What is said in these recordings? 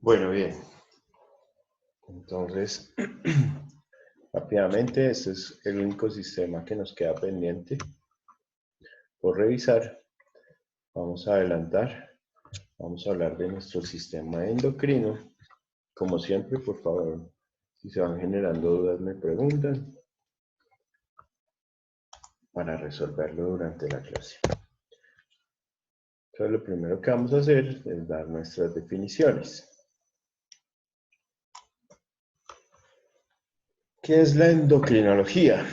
Bueno, bien. Entonces, rápidamente, este es el único sistema que nos queda pendiente por revisar. Vamos a adelantar. Vamos a hablar de nuestro sistema endocrino. Como siempre, por favor, si se van generando dudas, me preguntan para resolverlo durante la clase. Entonces, lo primero que vamos a hacer es dar nuestras definiciones. ¿Qué es la endocrinología?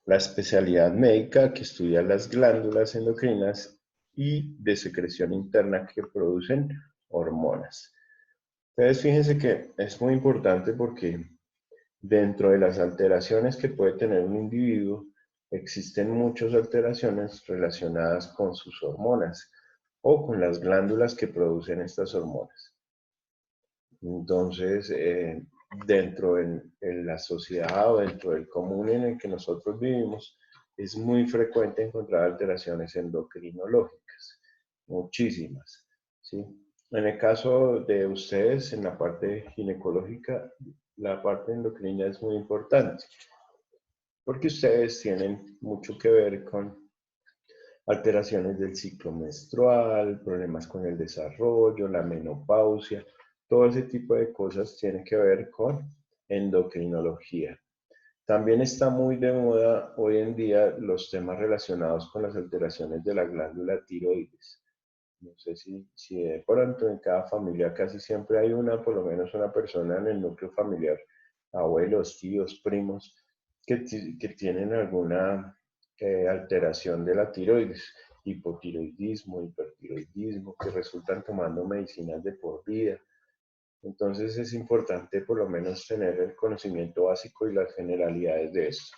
La especialidad médica que estudia las glándulas endocrinas y de secreción interna que producen hormonas. Entonces, fíjense que es muy importante porque dentro de las alteraciones que puede tener un individuo, existen muchas alteraciones relacionadas con sus hormonas o con las glándulas que producen estas hormonas. Entonces, dentro en la sociedad o dentro del común en el que nosotros vivimos, es muy frecuente encontrar alteraciones endocrinológicas, muchísimas, ¿sí? En el caso de ustedes, en la parte ginecológica, la parte endocrina es muy importante, porque ustedes tienen mucho que ver con alteraciones del ciclo menstrual, problemas con el desarrollo, la menopausia, todo ese tipo de cosas tiene que ver con endocrinología. También está muy de moda hoy en día los temas relacionados con las alteraciones de la glándula tiroides. No sé si de pronto en cada familia casi siempre hay una, por lo menos una persona en el núcleo familiar, abuelos, tíos, primos, que tienen alguna alteración de la tiroides, hipotiroidismo, hipertiroidismo, que resultan tomando medicinas de por vida. Entonces es importante por lo menos tener el conocimiento básico y las generalidades de esto.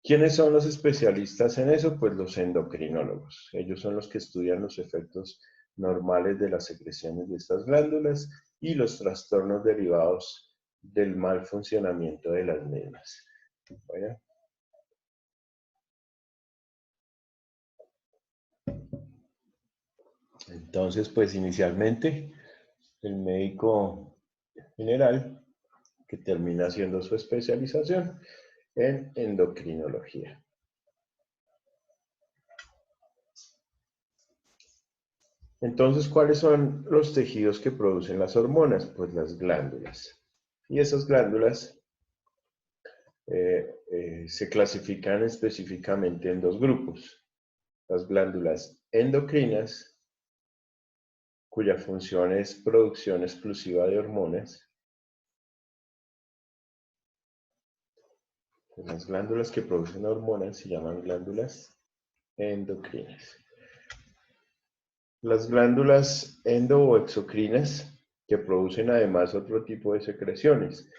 ¿Quiénes son los especialistas en eso? Pues los endocrinólogos. Ellos son los que estudian los efectos normales de las secreciones de estas glándulas y los trastornos derivados del mal funcionamiento de las mismas. Bueno. Entonces, pues inicialmente el médico general que termina haciendo su especialización en endocrinología. Entonces, ¿cuáles son los tejidos que producen las hormonas? Pues las glándulas. Y esas glándulas se clasifican específicamente en dos grupos. Las glándulas endocrinas, cuya función es producción exclusiva de hormonas. Las glándulas que producen hormonas se llaman glándulas endocrinas. Las glándulas endo o exocrinas, que producen además otro tipo de secreciones,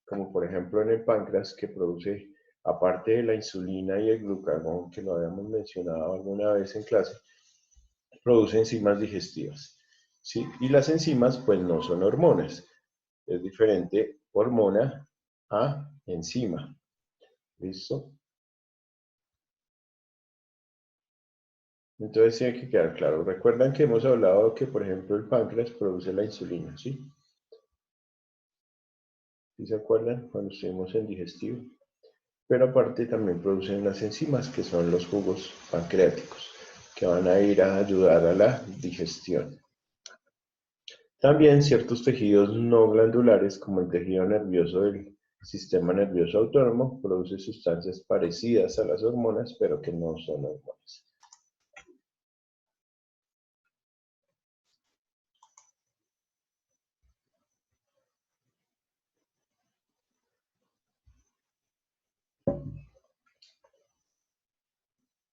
como por ejemplo en el páncreas, que produce, aparte de la insulina y el glucagón, que lo habíamos mencionado alguna vez en clase, produce enzimas digestivas, ¿sí? Y las enzimas, pues no son hormonas. Es diferente hormona a enzima. ¿Listo? Entonces tiene que quedar claro. Recuerdan que hemos hablado que, por ejemplo, el páncreas produce la insulina, ¿sí? ¿Sí se acuerdan? Cuando estuvimos en digestivo. Pero aparte también producen las enzimas, que son los jugos pancreáticos, que van a ir a ayudar a la digestión. También ciertos tejidos no glandulares, como el tejido nervioso del sistema nervioso autónomo, produce sustancias parecidas a las hormonas, pero que no son hormonas.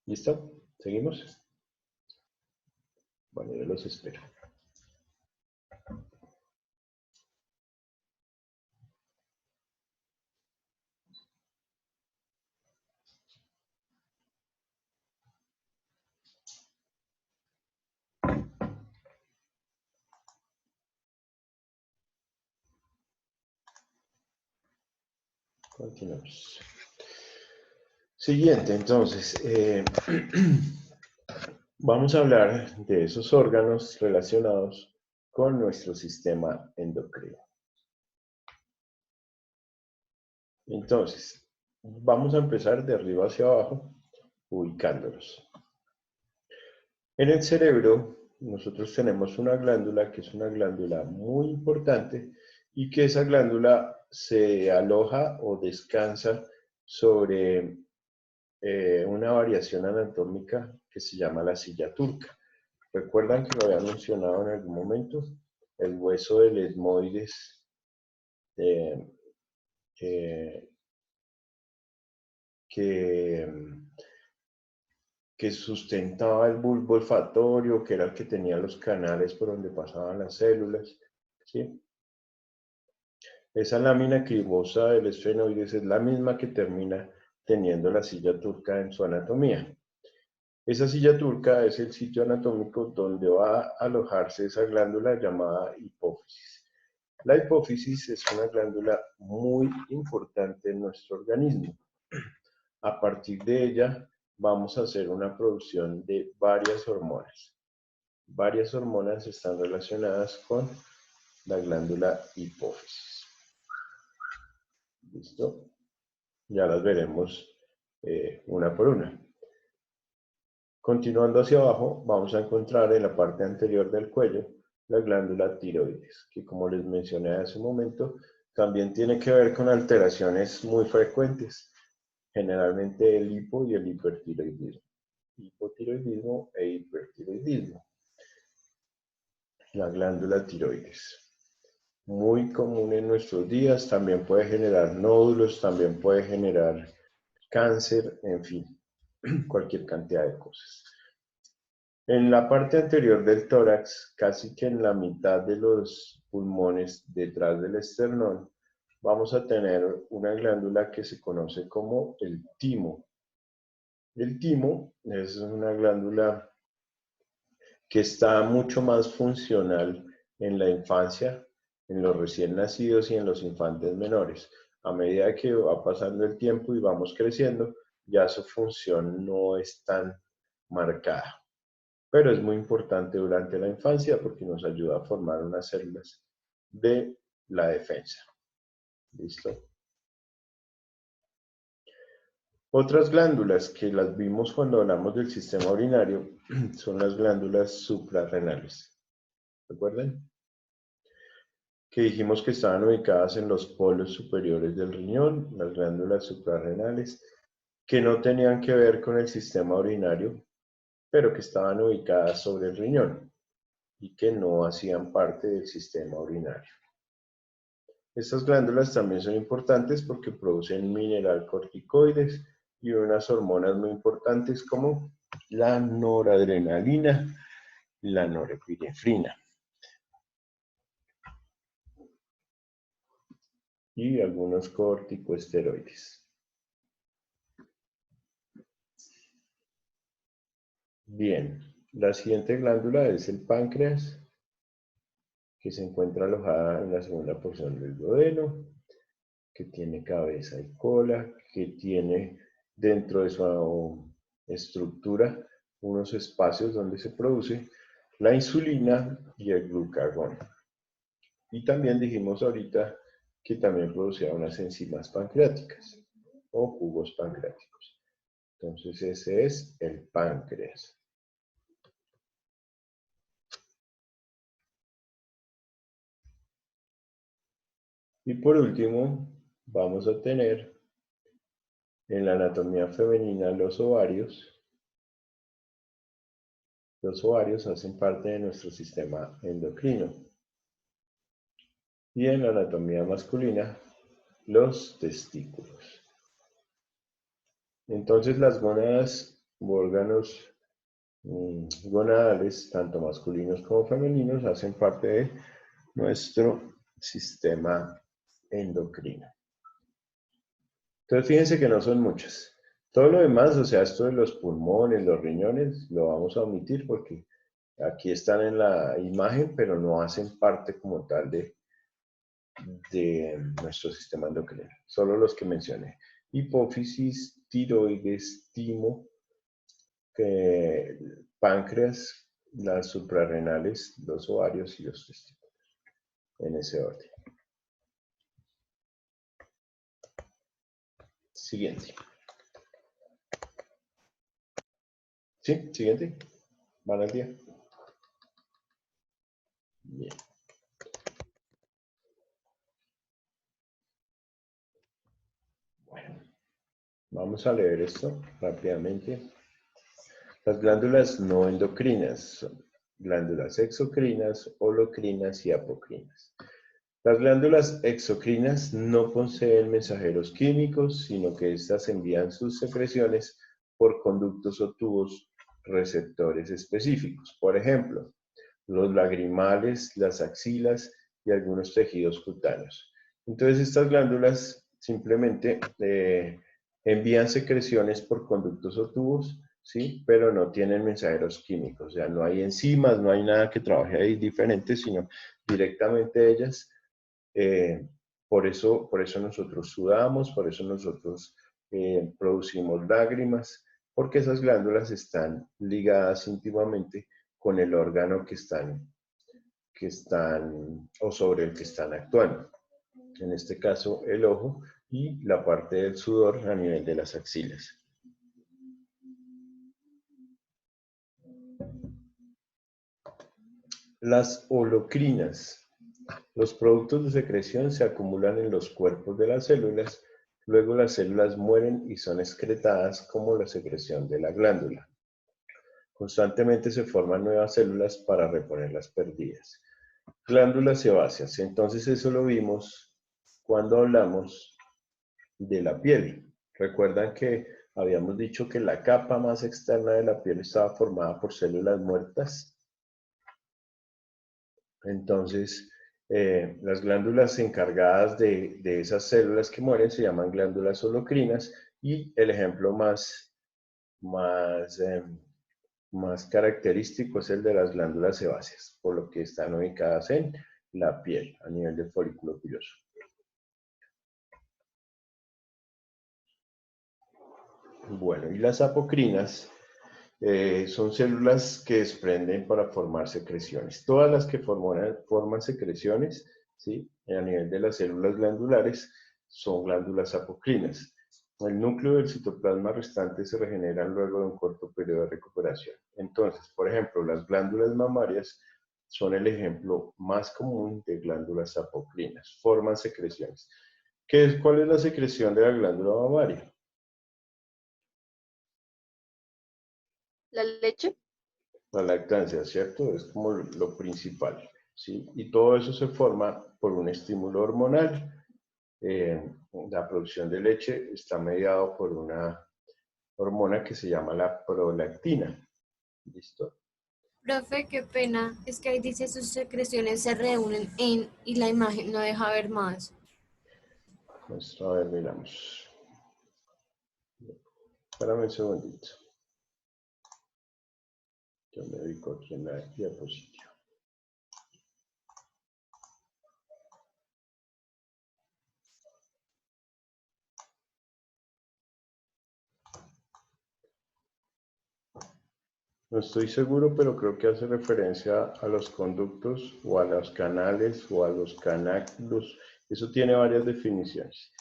¿Listo? ¿Seguimos? Bueno, yo los espero. Continuamos. Siguiente, entonces, vamos a hablar de esos órganos relacionados con nuestro sistema endocrino. Entonces, vamos a empezar de arriba hacia abajo, ubicándolos. En el cerebro, nosotros tenemos una glándula que es una glándula muy importante y que esa glándula se aloja o descansa sobre una variación anatómica que se llama la silla turca. ¿Recuerdan que lo había mencionado en algún momento? El hueso del etmoides que sustentaba el bulbo olfatorio, que era el que tenía los canales por donde pasaban las células, ¿sí? Esa lámina cribosa del esfenoides es la misma que termina teniendo la silla turca en su anatomía. Esa silla turca es el sitio anatómico donde va a alojarse esa glándula llamada hipófisis. La hipófisis es una glándula muy importante en nuestro organismo. A partir de ella vamos a hacer una producción de varias hormonas. Varias hormonas están relacionadas con la glándula hipófisis. ¿Listo? Ya las veremos una por una. Continuando hacia abajo, vamos a encontrar en la parte anterior del cuello la glándula tiroides, que como les mencioné hace un momento, también tiene que ver con alteraciones muy frecuentes, generalmente el hipo y el hipertiroidismo. Hipotiroidismo e hipertiroidismo. La glándula tiroides. Muy común en nuestros días, también puede generar nódulos, también puede generar cáncer, en fin, cualquier cantidad de cosas. En la parte anterior del tórax, casi que en la mitad de los pulmones, detrás del esternón, vamos a tener una glándula que se conoce como el timo. El timo es una glándula que está mucho más funcional en la infancia, en los recién nacidos y en los infantes menores. A medida que va pasando el tiempo y vamos creciendo, ya su función no es tan marcada. Pero es muy importante durante la infancia porque nos ayuda a formar unas células de la defensa. ¿Listo? Otras glándulas que las vimos cuando hablamos del sistema urinario son las glándulas suprarrenales. ¿Recuerdan? Que dijimos que estaban ubicadas en los polos superiores del riñón, las glándulas suprarrenales, que no tenían que ver con el sistema urinario, pero que estaban ubicadas sobre el riñón y que no hacían parte del sistema urinario. Estas glándulas también son importantes porque producen mineralcorticoides y unas hormonas muy importantes como la noradrenalina y la norepinefrina. Y algunos corticosteroides. Bien, la siguiente glándula es el páncreas, que se encuentra alojada en la segunda porción del duodeno, que tiene cabeza y cola, que tiene dentro de su estructura unos espacios donde se produce la insulina y el glucagón. Y también dijimos ahorita que también producía unas enzimas pancreáticas o jugos pancreáticos. Entonces ese es el páncreas. Y por último, vamos a tener en la anatomía femenina los ovarios. Los ovarios hacen parte de nuestro sistema endocrino. Y en la anatomía masculina, los testículos. Entonces las gónadas u órganos gonadales, tanto masculinos como femeninos, hacen parte de nuestro sistema endocrino. Entonces fíjense que no son muchas. Todo lo demás, o sea, esto de los pulmones, los riñones, lo vamos a omitir porque aquí están en la imagen, pero no hacen parte como tal de nuestro sistema endocrino. Solo los que mencioné. Hipófisis, tiroides, timo, páncreas, las suprarrenales, los ovarios y los testículos. en ese orden. Siguiente. ¿Sí? Siguiente. ¿Van al día? Bien. Bueno, vamos a leer esto rápidamente. Las glándulas no endocrinas son glándulas exocrinas, holocrinas y apocrinas. Las glándulas exocrinas no poseen mensajeros químicos, sino que éstas envían sus secreciones por conductos o tubos receptores específicos. Por ejemplo, los lagrimales, las axilas y algunos tejidos cutáneos. Entonces, estas glándulas simplemente envían secreciones por conductos o tubos, ¿sí? Pero no tienen mensajeros químicos, o sea, no hay enzimas, no hay nada que trabaje ahí diferente, sino directamente ellas. Por eso nosotros sudamos, por eso nosotros producimos lágrimas, porque esas glándulas están ligadas íntimamente con el órgano que están o sobre el que están actuando. En este caso, el ojo y la parte del sudor a nivel de las axilas. Las holocrinas. Los productos de secreción se acumulan en los cuerpos de las células, luego las células mueren y son excretadas como la secreción de la glándula. Constantemente se forman nuevas células para reponer las perdidas. Glándulas sebáceas. Entonces eso lo vimos cuando hablamos de la piel. Recuerdan que habíamos dicho que la capa más externa de la piel estaba formada por células muertas. Entonces, las glándulas encargadas de esas células que mueren se llaman glándulas holocrinas y el ejemplo más característico es el de las glándulas sebáceas, por lo que están ubicadas en la piel, a nivel del folículo piloso. Bueno, y las apocrinas son células que desprenden para formar secreciones. Todas las que forman secreciones, ¿sí? A nivel de las células glandulares, son glándulas apocrinas. El núcleo del citoplasma restante se regenera luego de un corto periodo de recuperación. Entonces, por ejemplo, las glándulas mamarias son el ejemplo más común de glándulas apocrinas. Forman secreciones. ¿Cuál es la secreción de la glándula mamaria? ¿La leche? La lactancia, ¿cierto? Es como lo principal, ¿sí? Y todo eso se forma por un estímulo hormonal. La producción de leche está mediado por una hormona que se llama la prolactina. ¿Listo? Profe, qué pena. Es que ahí dice sus secreciones se reúnen en y la imagen no deja ver más. Pues, a ver, miramos. Espérame un segundito. Yo me ubico aquí en la diapositiva. No estoy seguro, pero creo que hace referencia a los conductos o a los canales o a los canáculos. Eso tiene varias definiciones.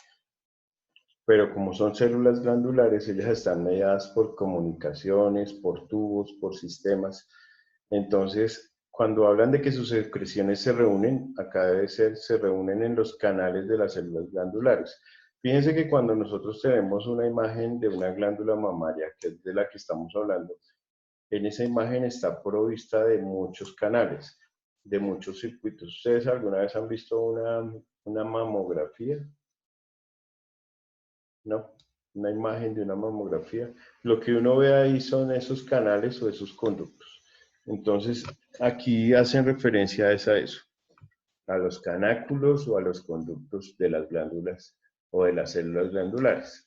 Pero como son células glandulares, ellas están mediadas por comunicaciones, por tubos, por sistemas. Entonces, cuando hablan de que sus secreciones se reúnen, acá debe ser, se reúnen en los canales de las células glandulares. Fíjense que cuando nosotros tenemos una imagen de una glándula mamaria, que es de la que estamos hablando, en esa imagen está provista de muchos canales, de muchos circuitos. ¿Ustedes alguna vez han visto una mamografía? ¿No? Una imagen de una mamografía. Lo que uno ve ahí son esos canales o esos conductos. Entonces, aquí hacen referencia a eso, a los canáculos o a los conductos de las glándulas o de las células glandulares.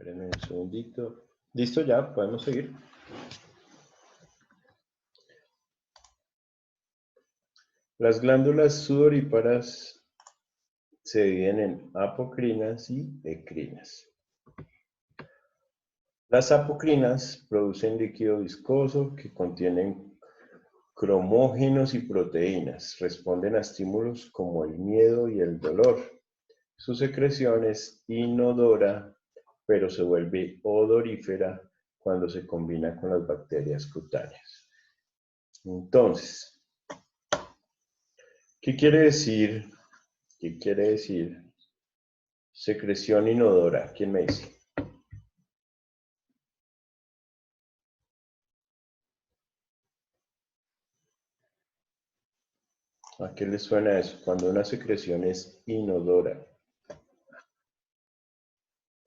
Espérenme un segundito. ¿Listo ya? ¿Podemos seguir? Las glándulas sudoríparas se dividen en apocrinas y ecrinas. Las apocrinas producen líquido viscoso que contienen cromógenos y proteínas. Responden a estímulos como el miedo y el dolor. Su secreción es inodora, pero se vuelve odorífera cuando se combina con las bacterias cutáneas. Entonces, ¿qué quiere decir? ¿Qué quiere decir secreción inodora? ¿Quién me dice? ¿A qué le suena eso? Cuando una secreción es inodora.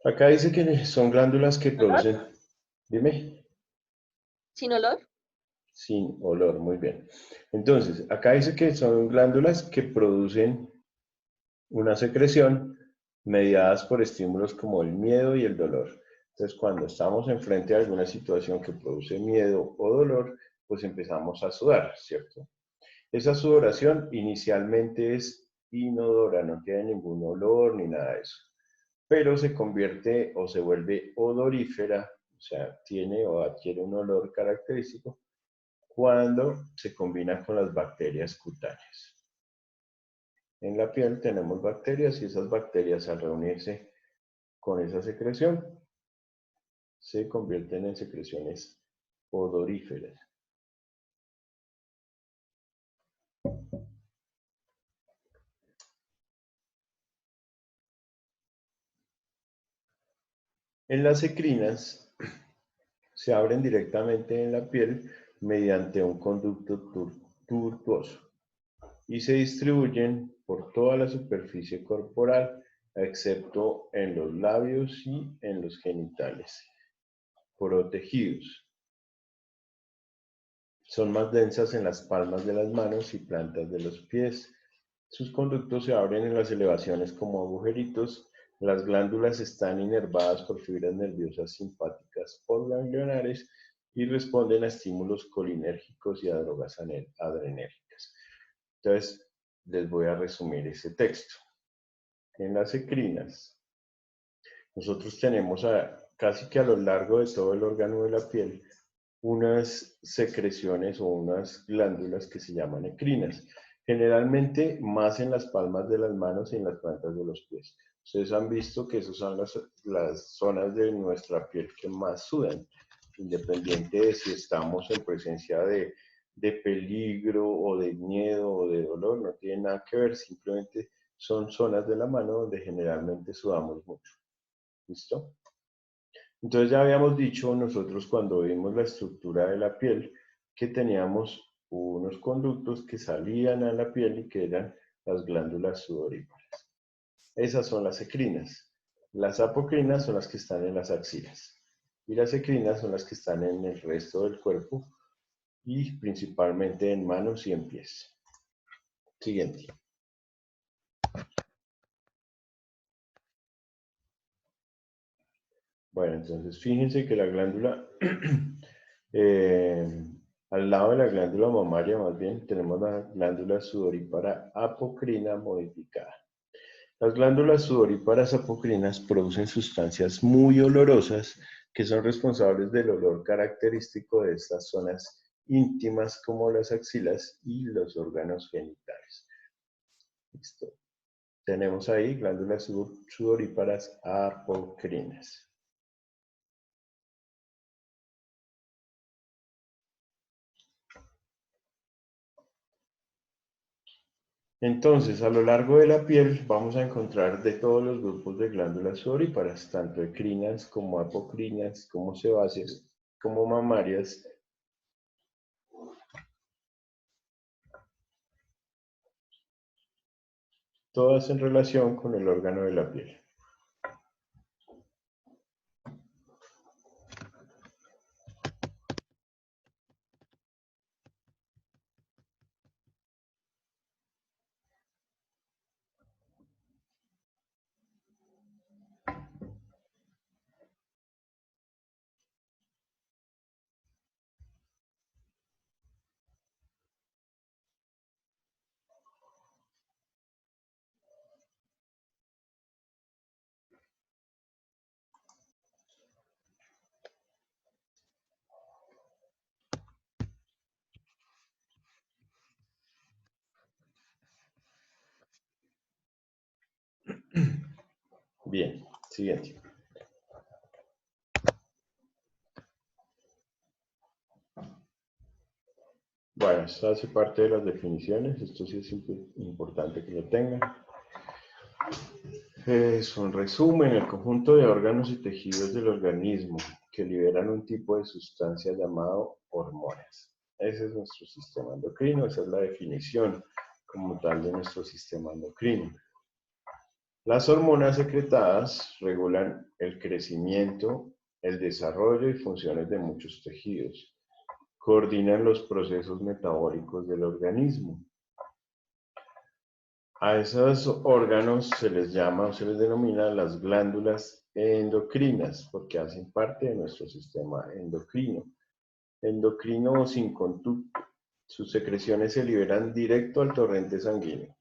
Acá dice que son glándulas que ¿Olor? producen, dime, ¿Sin olor? sin olor, muy bien. Entonces, acá dice que son glándulas que producen una secreción mediadas por estímulos como el miedo y el dolor. Entonces, cuando estamos enfrente a alguna situación que produce miedo o dolor, pues empezamos a sudar, ¿cierto? Esa sudoración inicialmente es inodora, no tiene ningún olor ni nada de eso, pero se convierte o se vuelve odorífera, o sea, tiene o adquiere un olor característico cuando se combina con las bacterias cutáneas. En la piel tenemos bacterias y esas bacterias al reunirse con esa secreción se convierten en secreciones odoríferas. En las ecrinas se abren directamente en la piel mediante un conducto tortuoso y se distribuyen por toda la superficie corporal, excepto en los labios y en los genitales, protegidos. Son más densas en las palmas de las manos y plantas de los pies. Sus conductos se abren en las elevaciones como agujeritos. Las glándulas están inervadas por fibras nerviosas simpáticas ganglionares y responden a estímulos colinérgicos y a drogas adrenérgicas. Entonces, les voy a resumir ese texto. En las ecrinas, nosotros tenemos casi que a lo largo de todo el órgano de la piel unas secreciones o unas glándulas que se llaman ecrinas, generalmente más en las palmas de las manos y en las plantas de los pies. Ustedes han visto que esas son las zonas de nuestra piel que más sudan, independiente de si estamos en presencia de peligro o de miedo o de dolor, no tiene nada que ver, simplemente son zonas de la mano donde generalmente sudamos mucho. ¿Listo? Entonces ya habíamos dicho nosotros cuando vimos la estructura de la piel que teníamos unos conductos que salían a la piel y que eran las glándulas sudoríparas. Esas son las ecrinas. Las apocrinas son las que están en las axilas y las ecrinas son las que están en el resto del cuerpo y principalmente en manos y en pies. Siguiente. Bueno, entonces fíjense que la glándula, eh, al lado de la glándula mamaria más bien, tenemos la glándula sudorípara apocrina modificada. Las glándulas sudoríparas apocrinas producen sustancias muy olorosas que son responsables del olor característico de estas zonas íntimas como las axilas y los órganos genitales. Listo. Tenemos ahí glándulas sudoríparas apocrinas. Entonces, a lo largo de la piel vamos a encontrar de todos los grupos de glándulas sudoríparas, tanto ecrinas como apocrinas, como sebáceas, como mamarias, todas en relación con el órgano de la piel. Bien, siguiente. Bueno, esto hace parte de las definiciones, esto sí es importante que lo tengan. Es un resumen, el conjunto de órganos y tejidos del organismo que liberan un tipo de sustancia llamado hormonas. Ese es nuestro sistema endocrino, esa es la definición como tal de nuestro sistema endocrino. Las hormonas secretadas regulan el crecimiento, el desarrollo y funciones de muchos tejidos. Coordinan los procesos metabólicos del organismo. A esos órganos se les llama o se les denomina las glándulas endocrinas, porque hacen parte de nuestro sistema endocrino. Endocrino o sin conducto. Sus secreciones se liberan directo al torrente sanguíneo.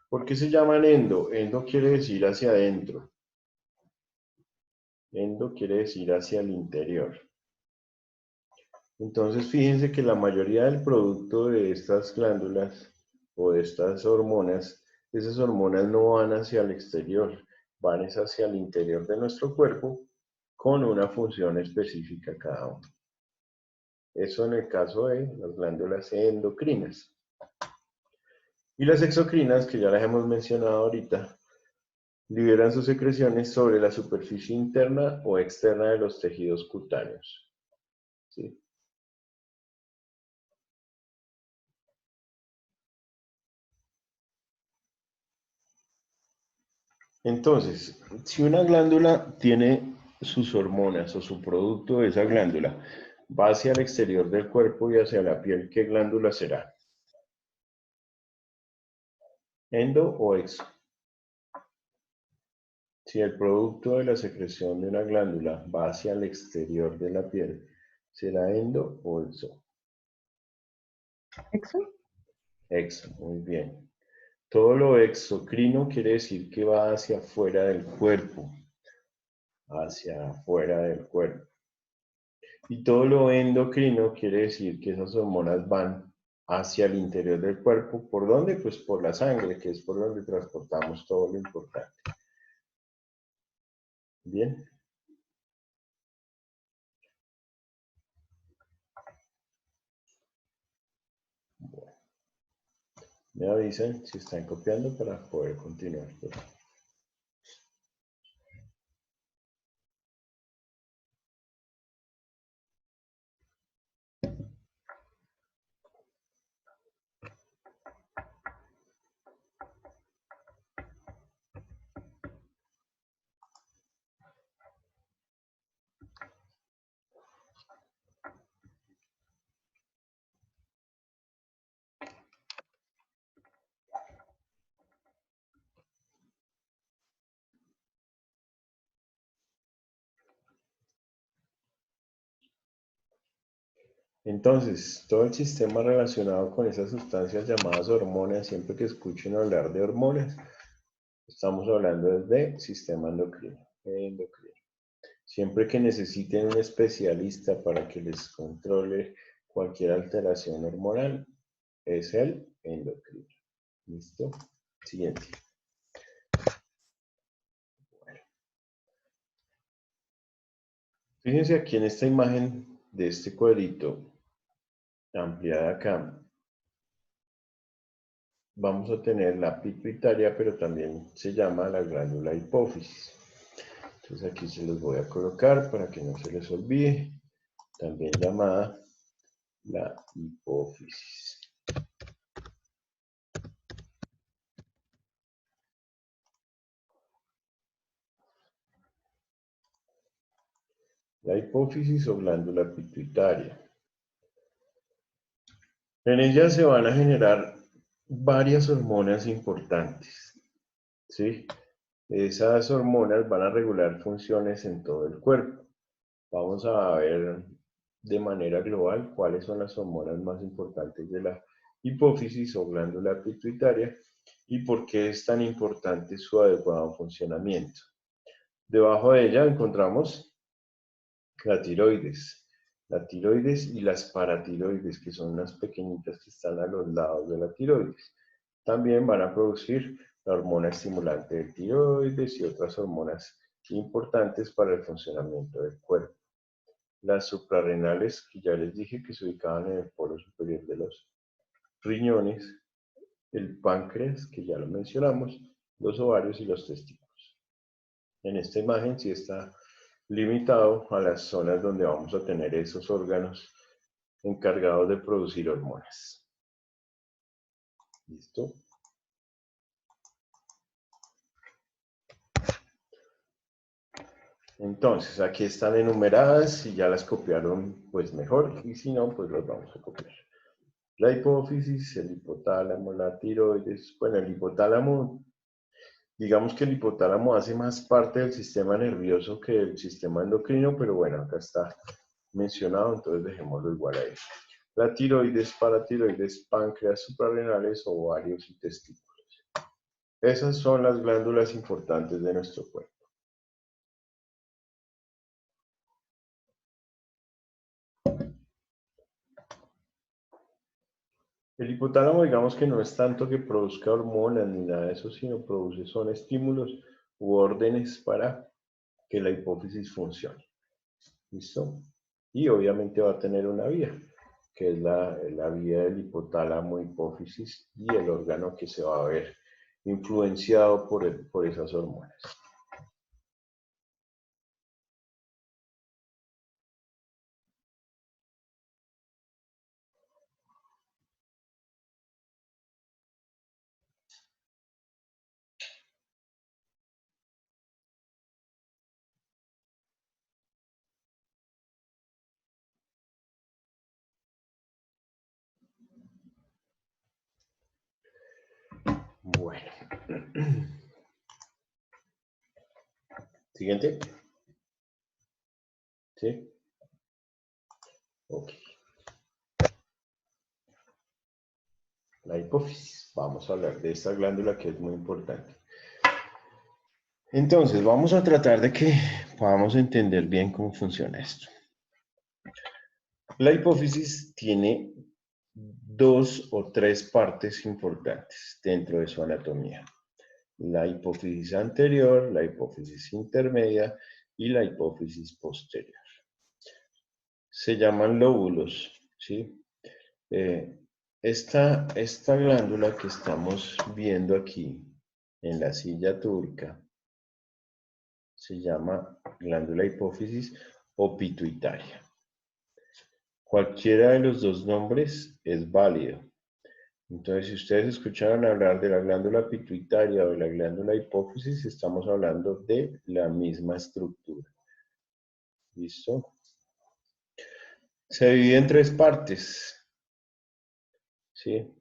¿Por qué se llaman endo? Endo quiere decir hacia adentro. Endo quiere decir hacia el interior. Entonces, fíjense que la mayoría del producto de estas glándulas o de estas hormonas, esas hormonas no van hacia el exterior, van hacia el interior de nuestro cuerpo con una función específica cada uno. Eso en el caso de las glándulas endocrinas. Y las exocrinas, que ya las hemos mencionado ahorita, liberan sus secreciones sobre la superficie interna o externa de los tejidos cutáneos. ¿Sí? Entonces, si una glándula tiene sus hormonas o su producto de esa glándula va hacia el exterior del cuerpo y hacia la piel, ¿qué glándula será? ¿Endo o exo? Si el producto de la secreción de una glándula va hacia el exterior de la piel, ¿será endo o exo? ¿Exo? Exo, muy bien. Todo lo exocrino quiere decir que va hacia afuera del cuerpo. Hacia afuera del cuerpo. Y todo lo endocrino quiere decir que esas hormonas van hacia el interior del cuerpo. ¿Por dónde? Pues por la sangre, que es por donde transportamos todo lo importante. Bien. Bueno. Me avisan si están copiando para poder continuar. Entonces, todo el sistema relacionado con esas sustancias llamadas hormonas, siempre que escuchen hablar de hormonas, estamos hablando de sistema endocrino. Siempre que necesiten un especialista para que les controle cualquier alteración hormonal, es el endocrino. ¿Listo? Siguiente. Bueno. Fíjense aquí en esta imagen de este cuadrito ampliada acá. Vamos a tener la pituitaria, pero también se llama la glándula hipófisis. Entonces aquí se los voy a colocar para que no se les olvide. También llamada la hipófisis. La hipófisis o glándula pituitaria. En ella se van a generar varias hormonas importantes, ¿sí? Esas hormonas van a regular funciones en todo el cuerpo. Vamos a ver de manera global cuáles son las hormonas más importantes de la hipófisis o glándula pituitaria y por qué es tan importante su adecuado funcionamiento. Debajo de ella encontramos la tiroides y las paratiroides, que son unas pequeñitas que están a los lados de la tiroides. También van a producir la hormona estimulante de tiroides y otras hormonas importantes para el funcionamiento del cuerpo. Las suprarrenales, que ya les dije que se ubicaban en el polo superior de los riñones, el páncreas, que ya lo mencionamos, los ovarios y los testículos. En esta imagen sí está limitado a las zonas donde vamos a tener esos órganos encargados de producir hormonas. ¿Listo? Entonces, aquí están enumeradas, si ya las copiaron, pues mejor, y si no, pues las vamos a copiar. La hipófisis, el hipotálamo, la tiroides. Bueno, el hipotálamo, digamos que el hipotálamo hace más parte del sistema nervioso que del sistema endocrino, pero bueno, acá está mencionado, entonces dejémoslo igual ahí. La tiroides, paratiroides, páncreas, suprarrenales, ovarios y testículos. Esas son las glándulas importantes de nuestro cuerpo. El hipotálamo, digamos que no es tanto que produzca hormonas ni nada de eso, sino son estímulos u órdenes para que la hipófisis funcione. ¿Listo? Y obviamente va a tener una vía, que es la vía del hipotálamo hipófisis y el órgano que se va a ver influenciado por esas hormonas. Bueno. Siguiente. ¿Sí? Ok. La hipófisis. Vamos a hablar de esta glándula que es muy importante. Entonces, vamos a tratar de que podamos entender bien cómo funciona esto. La hipófisis tiene 2 o 3 partes importantes dentro de su anatomía. La hipófisis anterior, la hipófisis intermedia y la hipófisis posterior. Se llaman lóbulos, ¿sí? Esta glándula que estamos viendo aquí en la silla turca se llama glándula hipófisis o pituitaria. Cualquiera de los dos nombres es válido. Entonces, si ustedes escucharon hablar de la glándula pituitaria o de la glándula hipófisis, estamos hablando de la misma estructura. ¿Listo? Se divide en 3 partes. ¿Sí?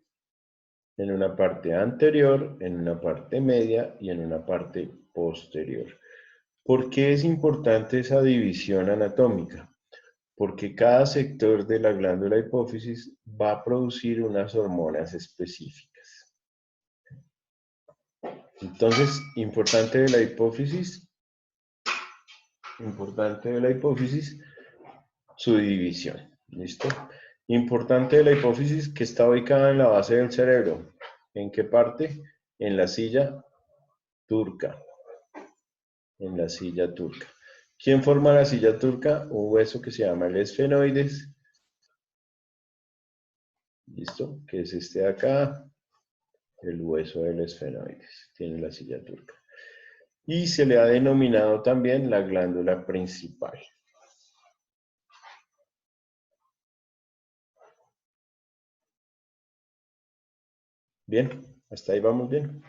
En una parte anterior, en una parte media y en una parte posterior. ¿Por qué es importante esa división anatómica? Porque cada sector de la glándula hipófisis va a producir unas hormonas específicas. Entonces, importante de la hipófisis, su división. ¿Listo? Importante de la hipófisis que está ubicada en la base del cerebro. ¿En qué parte? En la silla turca. En la silla turca. ¿Quién forma la silla turca? Un hueso que se llama el esfenoides. ¿Listo? Que es este de acá. El hueso del esfenoides. Tiene la silla turca. Y se le ha denominado también la glándula principal. Bien, hasta ahí vamos bien.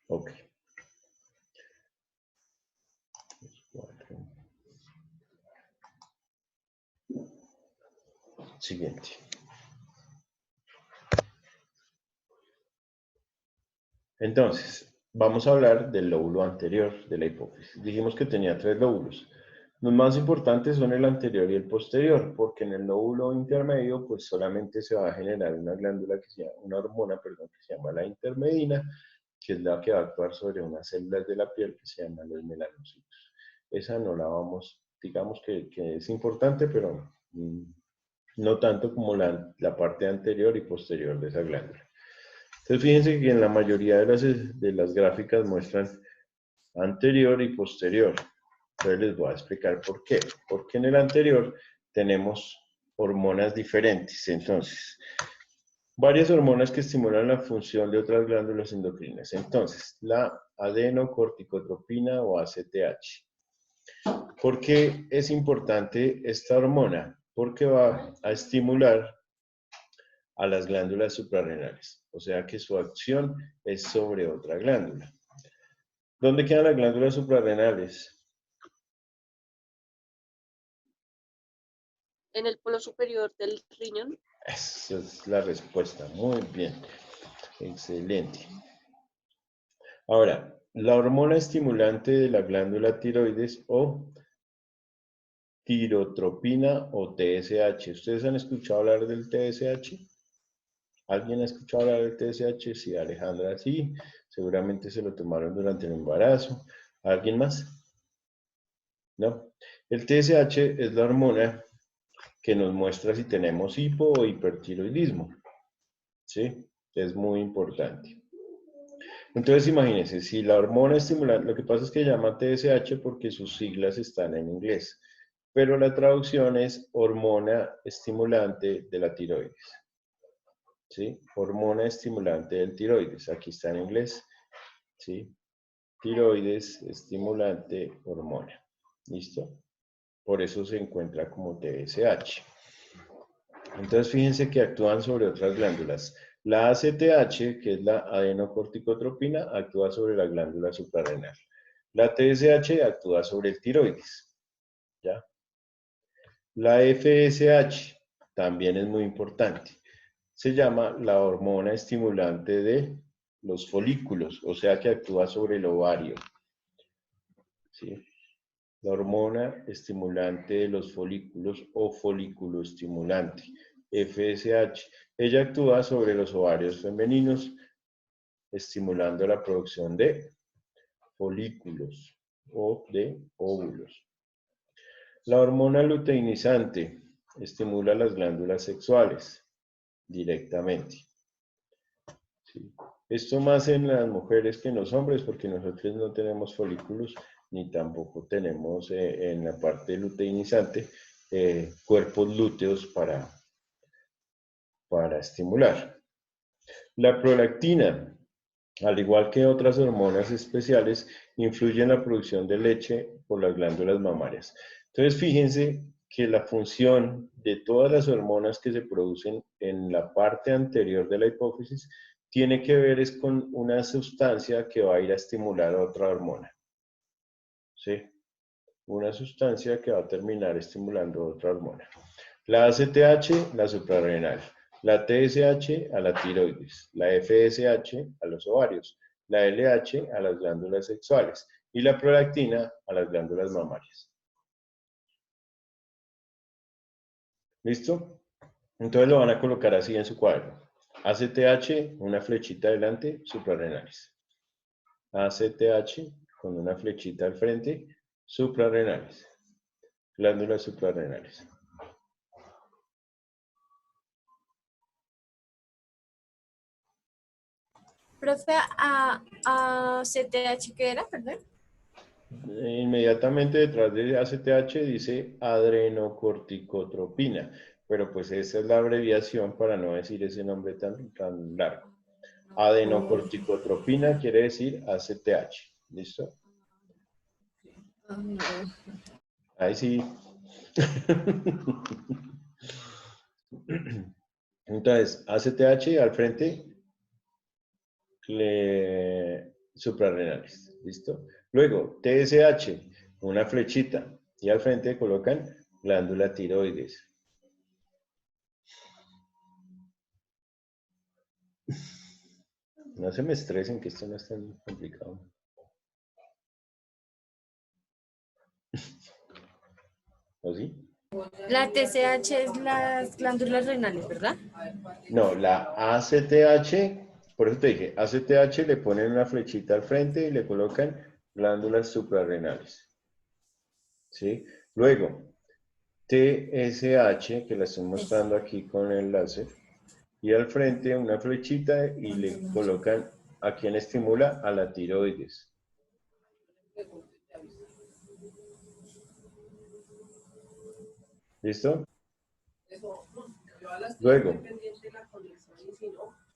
Ok. Siguiente. Entonces, vamos a hablar del lóbulo anterior de la hipófisis. Dijimos que tenía 3 lóbulos. Los más importantes son el anterior y el posterior, porque en el lóbulo intermedio, pues solamente se va a generar una glándula que se llama, una hormona, perdón, que se llama la intermedina, que es la que va a actuar sobre unas células de la piel que se llaman los melanocitos. Esa no la vamos, digamos que es importante, pero no tanto como la parte anterior y posterior de esa glándula. Entonces fíjense que en la mayoría de las gráficas muestran anterior y posterior. Entonces les voy a explicar por qué. Porque en el anterior tenemos hormonas diferentes. Entonces, varias hormonas que estimulan la función de otras glándulas endocrinas. Entonces, la adenocorticotropina o ACTH. ¿Por qué es importante esta hormona? Porque va a estimular a las glándulas suprarrenales. O sea que su acción es sobre otra glándula. ¿Dónde quedan las glándulas suprarrenales? En el polo superior del riñón. Esa es la respuesta. Muy bien. Excelente. Ahora, la hormona estimulante de la glándula tiroides o tirotropina o TSH. ¿Ustedes han escuchado hablar del TSH? ¿Alguien ha escuchado hablar del TSH? Sí, Alejandra, sí. Seguramente se lo tomaron durante el embarazo. ¿Alguien más? ¿No? El TSH es la hormona que nos muestra si tenemos hipo o hipertiroidismo. ¿Sí? Es muy importante. Entonces, imagínense, si la hormona estimulante, lo que pasa es que se llama TSH porque sus siglas están en inglés, pero la traducción es hormona estimulante de la tiroides. ¿Sí? Hormona estimulante del tiroides. Aquí está en inglés. ¿Sí? Tiroides, estimulante, hormona. ¿Listo? Por eso se encuentra como TSH. Entonces, fíjense que actúan sobre otras glándulas. La ACTH, que es la adenocorticotropina, actúa sobre la glándula suprarrenal. La TSH actúa sobre el tiroides. ¿Ya? La FSH también es muy importante. Se llama la hormona estimulante de los folículos, o sea que actúa sobre el ovario. ¿Sí? La hormona estimulante de los folículos o folículo estimulante, FSH. Ella actúa sobre los ovarios femeninos, estimulando la producción de folículos o de óvulos. La hormona luteinizante estimula las glándulas sexuales directamente. ¿Sí? Esto más en las mujeres que en los hombres, porque nosotros no tenemos folículos ni tampoco tenemos en la parte luteinizante cuerpos lúteos para estimular. La prolactina, al igual que otras hormonas especiales, influye en la producción de leche por las glándulas mamarias. Entonces, fíjense que la función de todas las hormonas que se producen en la parte anterior de la hipófisis tiene que ver es con una sustancia que va a ir a estimular a otra hormona. ¿Sí? Una sustancia que va a terminar estimulando otra hormona. La ACTH, la suprarrenal. La TSH a la tiroides. La FSH a los ovarios. La LH a las glándulas sexuales. Y la prolactina a las glándulas mamarias. ¿Listo? Entonces lo van a colocar así en su cuadro. ACTH, una flechita adelante, suprarrenales. ACTH con una flechita al frente, suprarrenales. Glándulas suprarrenales. Profe, a CTH, ¿qué era? Perdón. Inmediatamente detrás de ACTH dice adrenocorticotropina, pero pues esa es la abreviación para no decir ese nombre tan largo. Adenocorticotropina quiere decir ACTH. ¿Listo? Ahí sí. Entonces, ACTH al frente, suprarrenales. ¿Listo? Luego, TSH, una flechita. Y al frente colocan glándula tiroides. No se me estresen, que esto no es tan complicado. ¿O sí? La TSH es las glándulas renales, ¿verdad? No, la ACTH, por eso te dije, ACTH le ponen una flechita al frente y le colocan glándulas suprarrenales. ¿Sí? Luego, TSH, que la estoy mostrando aquí con el láser, y al frente una flechita y le colocan a quien estimula a la tiroides. ¿Listo? Luego,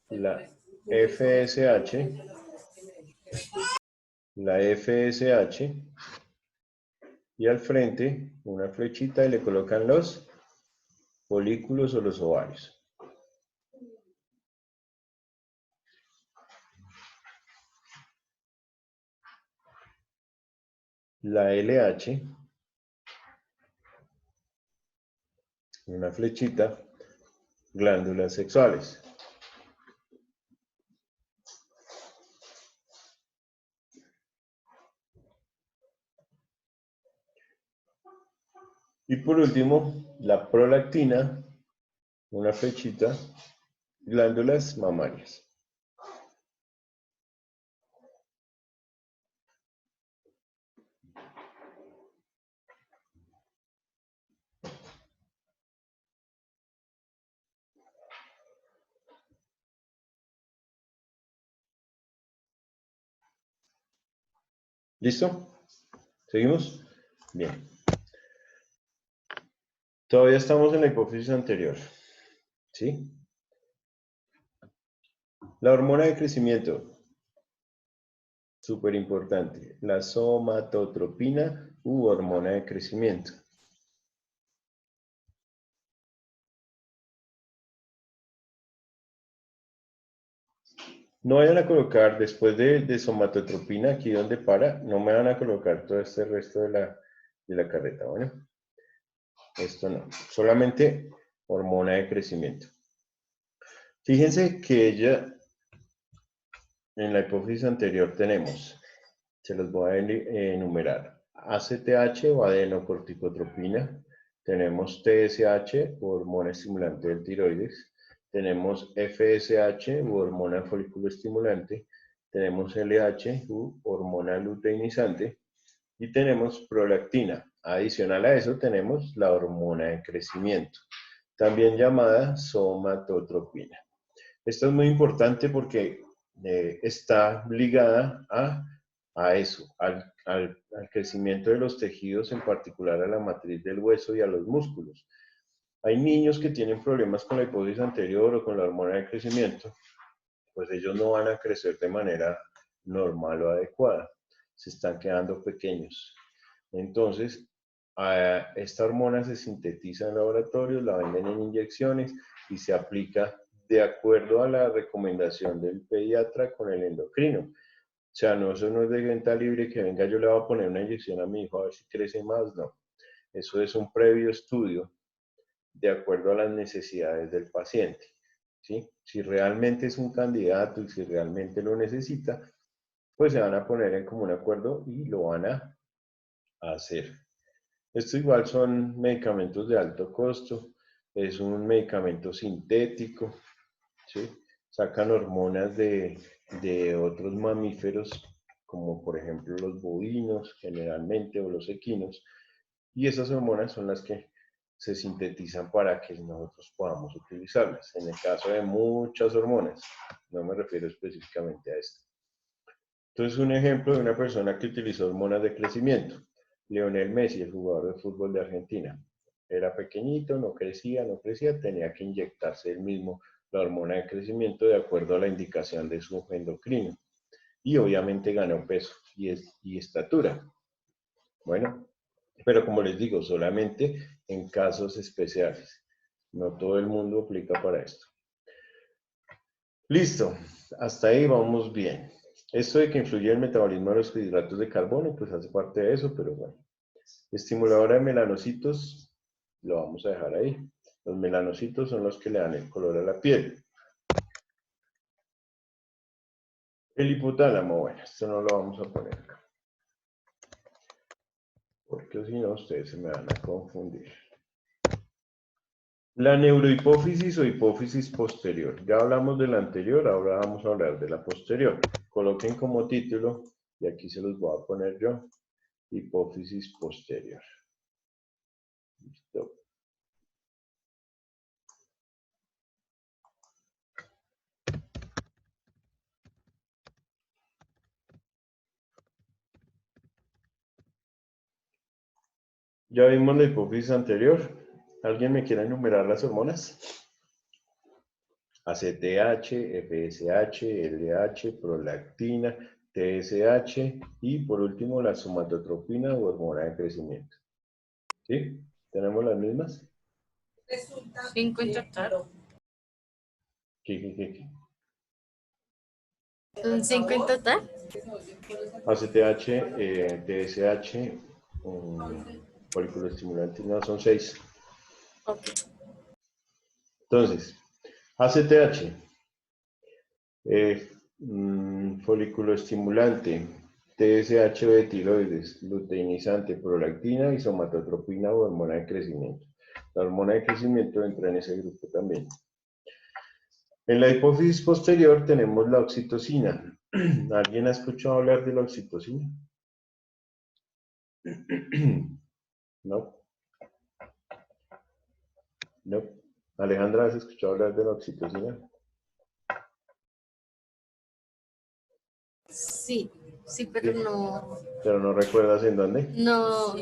la FSH, y al frente una flechita y le colocan los folículos o los ovarios. La LH, una flechita, glándulas sexuales. Y por último, la prolactina, una flechita, glándulas mamarias. ¿Listo? ¿Seguimos? Bien. Todavía estamos en la hipófisis anterior. ¿Sí? La hormona de crecimiento. Súper importante. La somatotropina u hormona de crecimiento. No vayan a colocar, después de somatotropina, aquí donde para, no me van a colocar todo este resto de la carreta, ¿bueno? Esto no, solamente hormona de crecimiento. Fíjense que ella, en la hipófisis anterior tenemos, se los voy a enumerar, ACTH o adenocorticotropina, tenemos TSH o hormona estimulante del tiroides, tenemos FSH u hormona folículo estimulante, tenemos LH u hormona luteinizante y tenemos prolactina. Adicional a eso tenemos la hormona de crecimiento, también llamada somatotropina. Esto es muy importante porque está ligada a eso, al crecimiento de los tejidos, en particular a la matriz del hueso y a los músculos. Hay niños que tienen problemas con la hipófisis anterior o con la hormona de crecimiento, pues ellos no van a crecer de manera normal o adecuada, se están quedando pequeños. Entonces, esta hormona se sintetiza en laboratorios, la venden en inyecciones y se aplica de acuerdo a la recomendación del pediatra con el endocrino. O sea, no, eso no es de venta libre que venga yo le voy a poner una inyección a mi hijo a ver si crece más, no. Eso es un previo estudio de acuerdo a las necesidades del paciente. ¿Sí? Si realmente es un candidato y si realmente lo necesita, pues se van a poner en común acuerdo y lo van a hacer. Esto igual son medicamentos de alto costo, es un medicamento sintético, ¿sí? Sacan hormonas de otros mamíferos, como por ejemplo los bovinos generalmente o los equinos, y esas hormonas son las que se sintetizan para que nosotros podamos utilizarlas. En el caso de muchas hormonas, no me refiero específicamente a esto. Entonces, un ejemplo de una persona que utilizó hormonas de crecimiento. Lionel Messi, el jugador de fútbol de Argentina. Era pequeñito, no crecía, tenía que inyectarse él mismo la hormona de crecimiento de acuerdo a la indicación de su endocrino. Y obviamente ganó peso y estatura. Bueno, pero como les digo, solamente en casos especiales. No todo el mundo aplica para esto. Listo, hasta ahí vamos bien. Esto de que influye el metabolismo de los hidratos de carbono, pues hace parte de eso, pero bueno. Estimuladora de melanocitos, lo vamos a dejar ahí. Los melanocitos son los que le dan el color a la piel. El hipotálamo, bueno, esto no lo vamos a poner acá. Porque si no, ustedes se me van a confundir. La neurohipófisis o hipófisis posterior. Ya hablamos de la anterior, ahora vamos a hablar de la posterior. Coloquen como título, y aquí se los voy a poner yo, hipófisis posterior. Listo. Ya vimos la hipófisis anterior. ¿Alguien me quiere enumerar las hormonas? ACTH, FSH, LH, prolactina, TSH y por último la somatotropina o hormona de crecimiento. ¿Sí? ¿Tenemos las mismas? 5 en total. ¿Qué? ¿Son 5 en total? ACTH, TSH, folículo estimulante, no, son 6. Ok. Entonces, ACTH, folículo estimulante, TSH de tiroides, luteinizante, prolactina y somatotropina o hormona de crecimiento. La hormona de crecimiento entra en ese grupo también. En la hipófisis posterior tenemos la oxitocina. ¿Alguien ha escuchado hablar de la oxitocina? ¿No? ¿No? Alejandra, ¿has escuchado hablar de la oxitocina? Sí, pero Sí. no, Pero no recuerdas en dónde. no,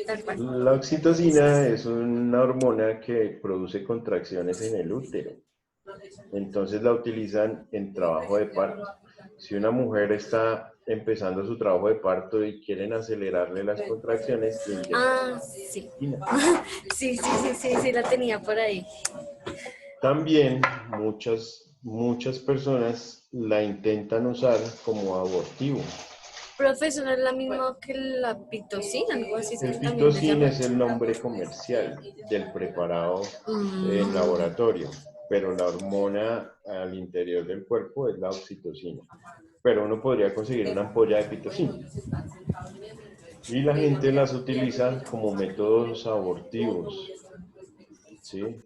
tal cual. La oxitocina es una hormona que produce contracciones en el útero. Entonces la utilizan en trabajo de parto. Si una mujer está empezando su trabajo de parto y quieren acelerarle las contracciones, le inyectan Ah, sí. oxitocina. Sí, la tenía por ahí. También muchas personas la intentan usar como abortivo. Profesor, ¿es la misma que la pitocina? Algo así es que El también le pitocin llaman. es el nombre comercial del preparado en Mm, laboratorio, pero la hormona al interior del cuerpo es la oxitocina. Pero uno podría conseguir una ampolla de pitocin. Y la gente las utiliza como métodos abortivos, ¿sí?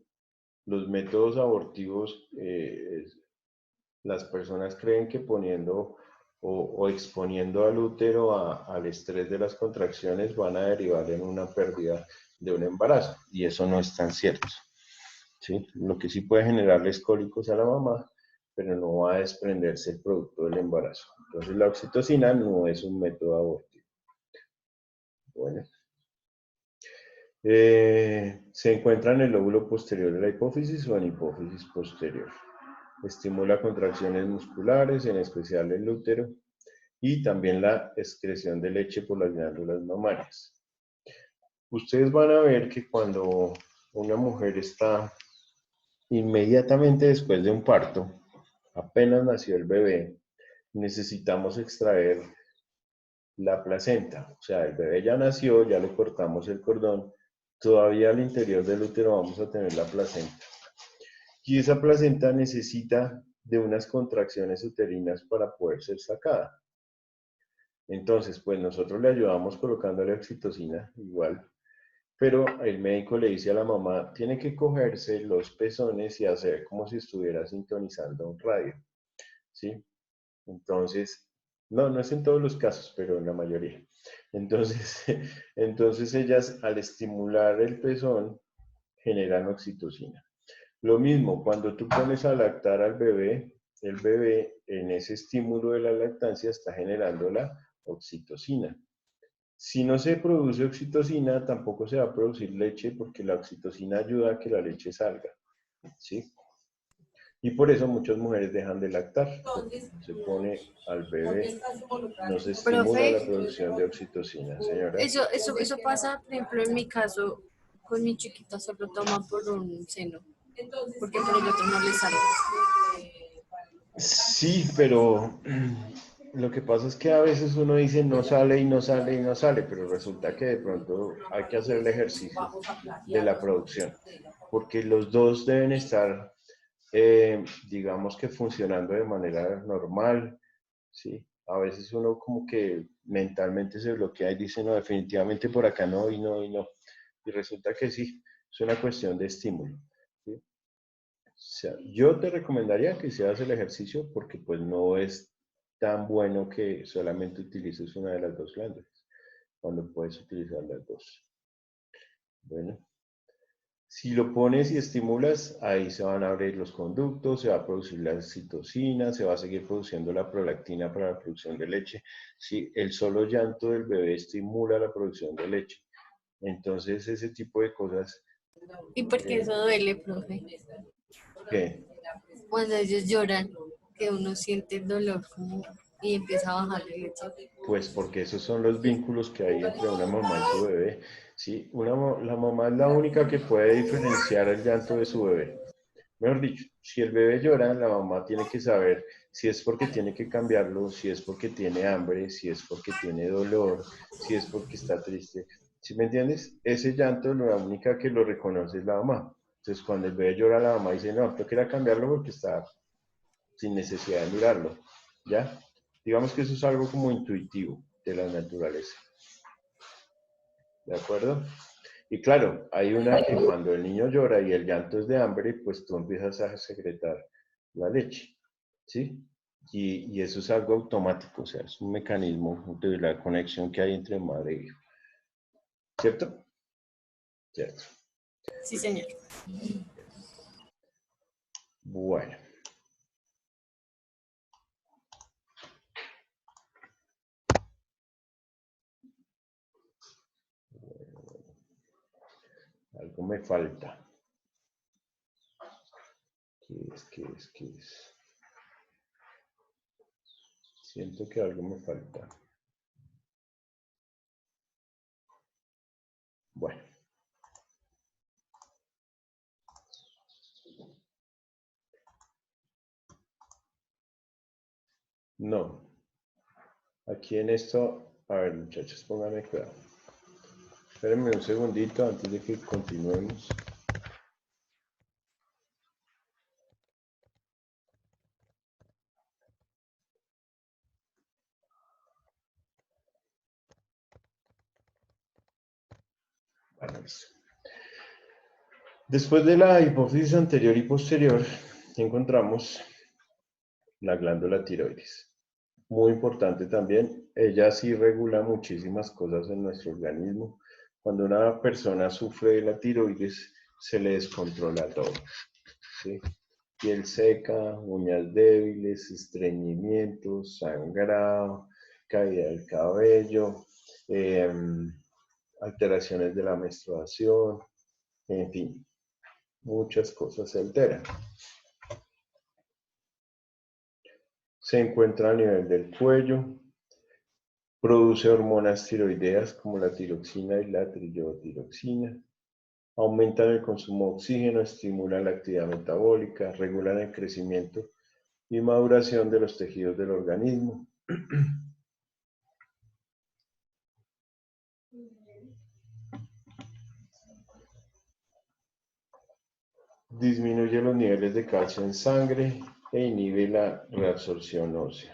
Los métodos abortivos, las personas creen que poniendo o exponiendo al útero al estrés de las contracciones van a derivar en una pérdida de un embarazo. Y eso no es tan cierto, ¿sí? Lo que sí puede generarles cólicos a la mamá, pero no va a desprenderse el producto del embarazo. Entonces la oxitocina no es un método abortivo. Bueno. Se encuentra en el lóbulo posterior de la hipófisis o en hipófisis posterior. Estimula contracciones musculares, en especial el útero, y también la excreción de leche por las glándulas mamarias. Ustedes van a ver que cuando una mujer está inmediatamente después de un parto, apenas nació el bebé, necesitamos extraer la placenta. O sea, el bebé ya nació, ya le cortamos el cordón, todavía al interior del útero vamos a tener la placenta. Y esa placenta necesita de unas contracciones uterinas para poder ser sacada. Entonces, pues nosotros le ayudamos colocándole oxitocina, igual, pero el médico le dice a la mamá, tiene que cogerse los pezones y hacer como si estuviera sintonizando un radio, ¿sí? Entonces, no es en todos los casos, pero en la mayoría. Entonces, entonces ellas al estimular el pezón generan oxitocina. Lo mismo, cuando tú pones a lactar al bebé, el bebé en ese estímulo de la lactancia está generando la oxitocina. Si no se produce oxitocina, tampoco se va a producir leche porque la oxitocina ayuda a que la leche salga, ¿sí? Y por eso muchas mujeres dejan de lactar. Se pone al bebé, no se estimula profe, la producción de oxitocina, señora. eso pasa, por ejemplo, en mi caso, con mi chiquita solo toma por un seno, porque por el otro no le sale. Sí, pero lo que pasa es que a veces uno dice no sale y no sale y no sale, pero resulta que de pronto hay que hacer el ejercicio de la producción, porque los dos deben estar, digamos que funcionando de manera normal, ¿sí? A veces uno como que mentalmente se bloquea y dice no, definitivamente por acá no y no y no, y resulta que sí, es una cuestión de estímulo, ¿sí? O sea, yo te recomendaría que hicieras el ejercicio porque pues no es tan bueno que solamente utilices una de las dos glándulas, cuando puedes utilizar las dos. Bueno, si lo pones y estimulas, ahí se van a abrir los conductos, se va a producir la oxitocina, se va a seguir produciendo la prolactina para la producción de leche. Si el solo llanto del bebé estimula la producción de leche. Entonces, ese tipo de cosas, ¿Y por qué eso duele, profe? ¿qué? Cuando ellos lloran, que uno siente el dolor como y empieza a bajarle leche. Pues porque esos son los vínculos que hay entre una mamá y su bebé. ¿Sí? La mamá es la única que puede diferenciar el llanto de su bebé. Mejor dicho, si el bebé llora, la mamá tiene que saber si es porque tiene que cambiarlo, si es porque tiene hambre, si es porque tiene dolor, si es porque está triste. ¿Sí me entiendes? Ese llanto, la única que lo reconoce es la mamá. Entonces, cuando el bebé llora, la mamá dice, no, tengo que ir a cambiarlo porque está sin necesidad de mirarlo. ¿Ya? Digamos que eso es algo como intuitivo de la naturaleza. ¿De acuerdo? Y claro, hay una que cuando el niño llora y el llanto es de hambre, pues tú empiezas a secretar la leche, ¿sí? Y eso es algo automático, o sea, es un mecanismo de la conexión que hay entre madre e hijo. ¿Cierto? Cierto. Sí, señor. Bueno. Algo me falta. ¿Qué es? Siento que algo me falta. Bueno. No. Aquí en esto, a ver muchachos, pónganme cuidado. Espérenme un segundito antes de que continuemos. Bueno, listo. Después de la hipófisis anterior y posterior, encontramos la glándula tiroides. Muy importante también, ella sí regula muchísimas cosas en nuestro organismo. Cuando una persona sufre de la tiroides, se le descontrola todo, ¿sí? Piel seca, uñas débiles, estreñimientos, sangrado, caída del cabello, alteraciones de la menstruación, en fin, muchas cosas se alteran. Se encuentra a nivel del cuello, produce hormonas tiroideas como la tiroxina y la triiotiroxina, aumentan el consumo de oxígeno, estimulan la actividad metabólica, regulan el crecimiento y maduración de los tejidos del organismo. Disminuye los niveles de calcio en sangre e inhibe la reabsorción ósea.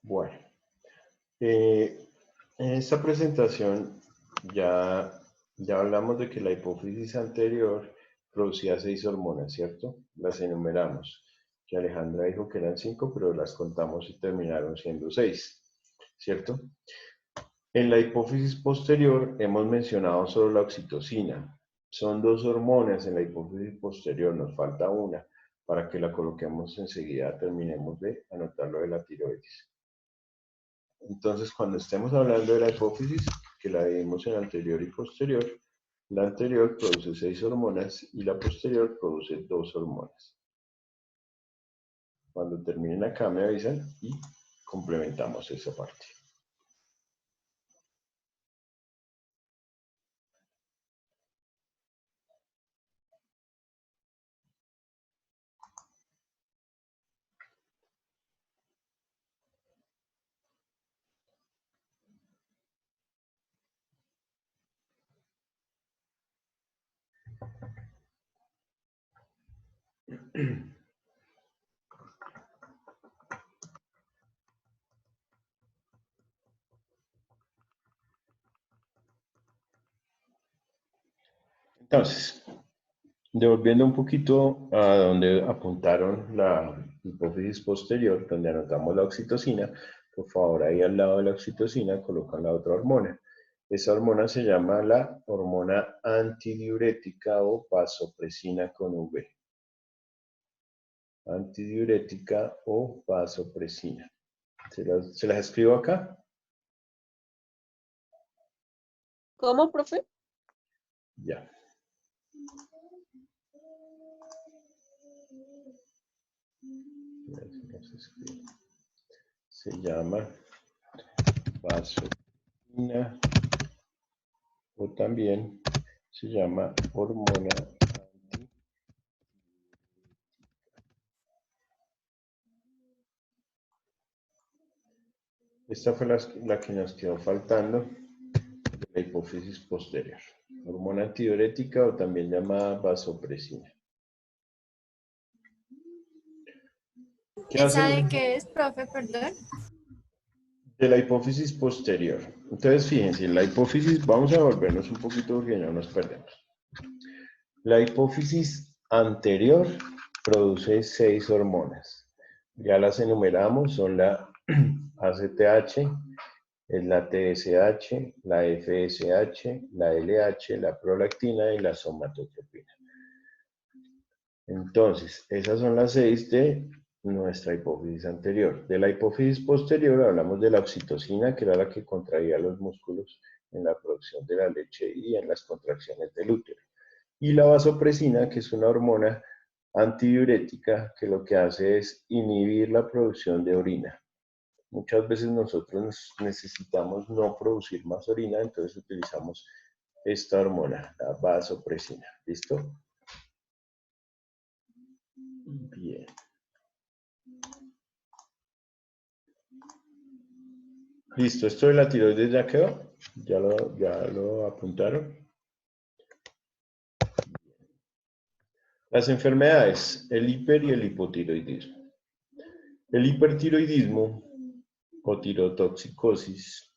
Bueno, en esta presentación ya hablamos de que la hipófisis anterior producía 6 hormonas, ¿cierto? Las enumeramos, que Alejandra dijo que eran 5, pero las contamos y terminaron siendo 6, ¿cierto? En la hipófisis posterior hemos mencionado solo la oxitocina. Son 2 hormonas en la hipófisis posterior, nos falta una para que la coloquemos enseguida, terminemos de anotar lo de la tiroides. Entonces, cuando estemos hablando de la hipófisis, que la dividimos en anterior y posterior, la anterior produce 6 hormonas y la posterior produce 2 hormonas. Cuando terminen acá me avisan y complementamos esa parte. Entonces, devolviendo un poquito a donde apuntaron la hipófisis posterior, donde anotamos la oxitocina, por favor, ahí al lado de la oxitocina colocan la otra hormona. Esa hormona se llama la hormona antidiurética o vasopresina con V. Antidiurética o vasopresina. ¿Se las escribo acá? ¿Cómo, profe? Ya. Se llama vasopresina o también se llama hormona anti. Esta fue la que nos quedó faltando de la hipófisis posterior. Hormona antidiurética o también llamada vasopresina. ¿Qué ¿Esa hacen? de qué es, profe? Perdón. De la hipófisis posterior. Entonces, fíjense, la hipófisis, vamos a volvernos un poquito porque no nos perdemos. La hipófisis anterior produce 6 hormonas. Ya las enumeramos, son la ACTH, es la TSH, la FSH, la LH, la prolactina y la somatotropina. Entonces, esas son las 6 de nuestra hipófisis anterior. De la hipófisis posterior hablamos de la oxitocina, que era la que contraía los músculos en la producción de la leche y en las contracciones del útero. Y la vasopresina, que es una hormona antidiurética que lo que hace es inhibir la producción de orina. Muchas veces nosotros necesitamos no producir más orina, entonces utilizamos esta hormona, la vasopresina. ¿Listo? Bien. Listo, esto de la tiroides ya quedó. Ya lo apuntaron. Las enfermedades, el hiper y el hipotiroidismo. El hipertiroidismo o tirotoxicosis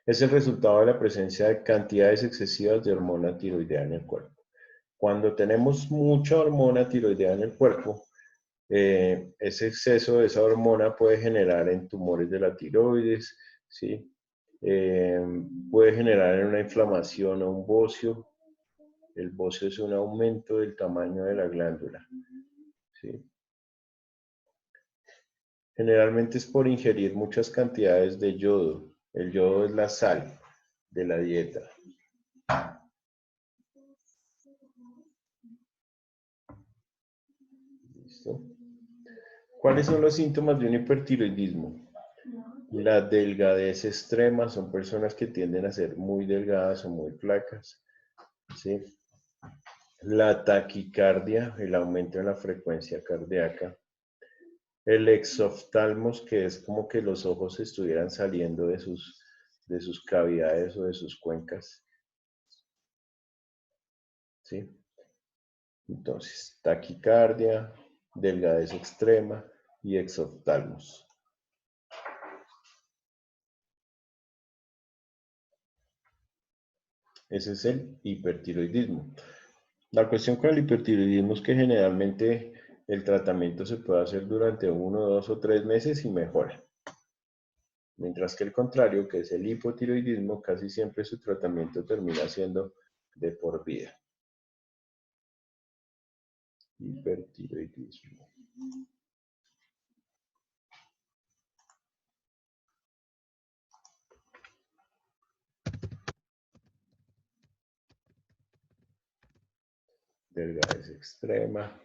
es el resultado de la presencia de cantidades excesivas de hormona tiroidea en el cuerpo. Cuando tenemos mucha hormona tiroidea en el cuerpo, ese exceso de esa hormona puede generar en tumores de la tiroides, ¿sí? Puede generar en una inflamación o un bocio. El bocio es un aumento del tamaño de la glándula, ¿sí? Generalmente es por ingerir muchas cantidades de yodo. El yodo es la sal de la dieta. ¿Listo? ¿Cuáles son los síntomas de un hipertiroidismo? La delgadez extrema, son personas que tienden a ser muy delgadas o muy flacas, ¿sí? La taquicardia, el aumento en la frecuencia cardíaca. El exoftalmos, que es como que los ojos estuvieran saliendo de sus cavidades o de sus cuencas, ¿sí? Entonces, taquicardia, delgadez extrema y exoftalmos. Ese es el hipertiroidismo. La cuestión con el hipertiroidismo es que generalmente el tratamiento se puede hacer durante 1, 2 o 3 meses y mejora. Mientras que el contrario, que es el hipotiroidismo, casi siempre su tratamiento termina siendo de por vida. Hipertiroidismo. Delgadez extrema.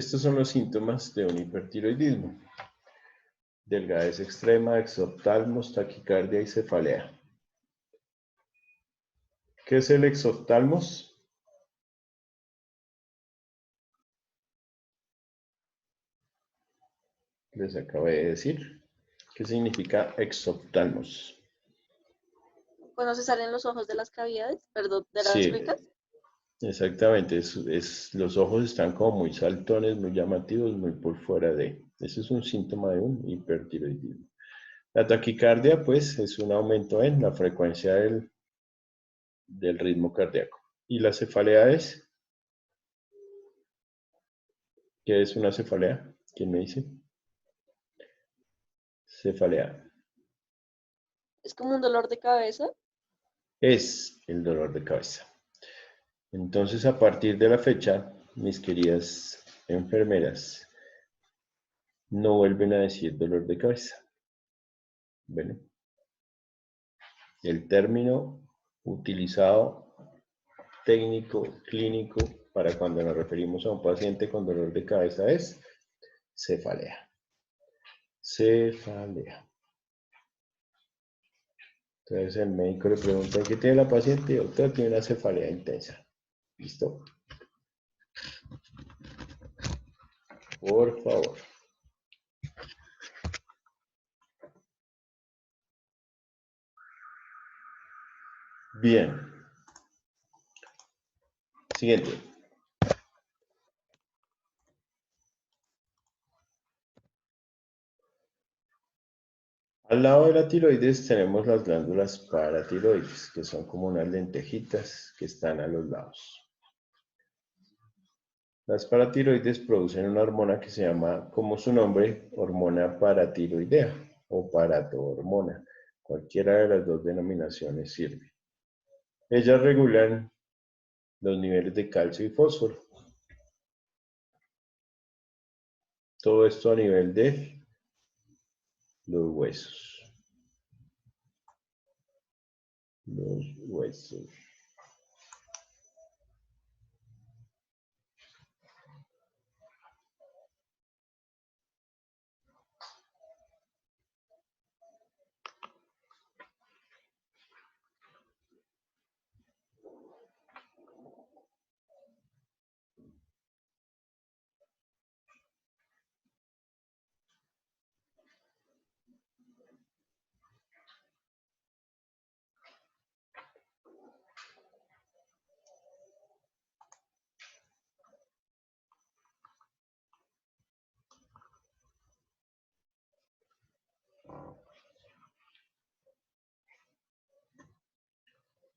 Estos son los síntomas de un hipertiroidismo. Delgadez extrema, exoftalmos, taquicardia y cefalea. ¿Qué es el exoftalmos? Les acabé de decir. ¿Qué significa exoftalmos? Cuando se salen los ojos de las cavidades, perdón, de las Sí, cuencas. exactamente. Los ojos están como muy saltones, muy llamativos, muy por fuera de. Ese es un síntoma de un hipertiroidismo. La taquicardia, pues, es un aumento en la frecuencia del ritmo cardíaco. ¿Y la cefalea es? ¿Qué es una cefalea? ¿Quién me dice? Cefalea. Es como un dolor de cabeza. Es el dolor de cabeza. Entonces, a partir de la fecha, mis queridas enfermeras, no vuelven a decir dolor de cabeza. Bueno, el término utilizado técnico, clínico, para cuando nos referimos a un paciente con dolor de cabeza es cefalea. Cefalea. Entonces el médico le pregunta, ¿qué tiene la paciente? Doctor, tiene una cefalea intensa. ¿Listo? Por favor. Bien. Siguiente. Al lado de la tiroides tenemos las glándulas paratiroides, que son como unas lentejitas que están a los lados. Las paratiroides producen una hormona que se llama, como su nombre, hormona paratiroidea o paratohormona. Cualquiera de las dos denominaciones sirve. Ellas regulan los niveles de calcio y fósforo. Todo esto a nivel de los huesos. Los huesos.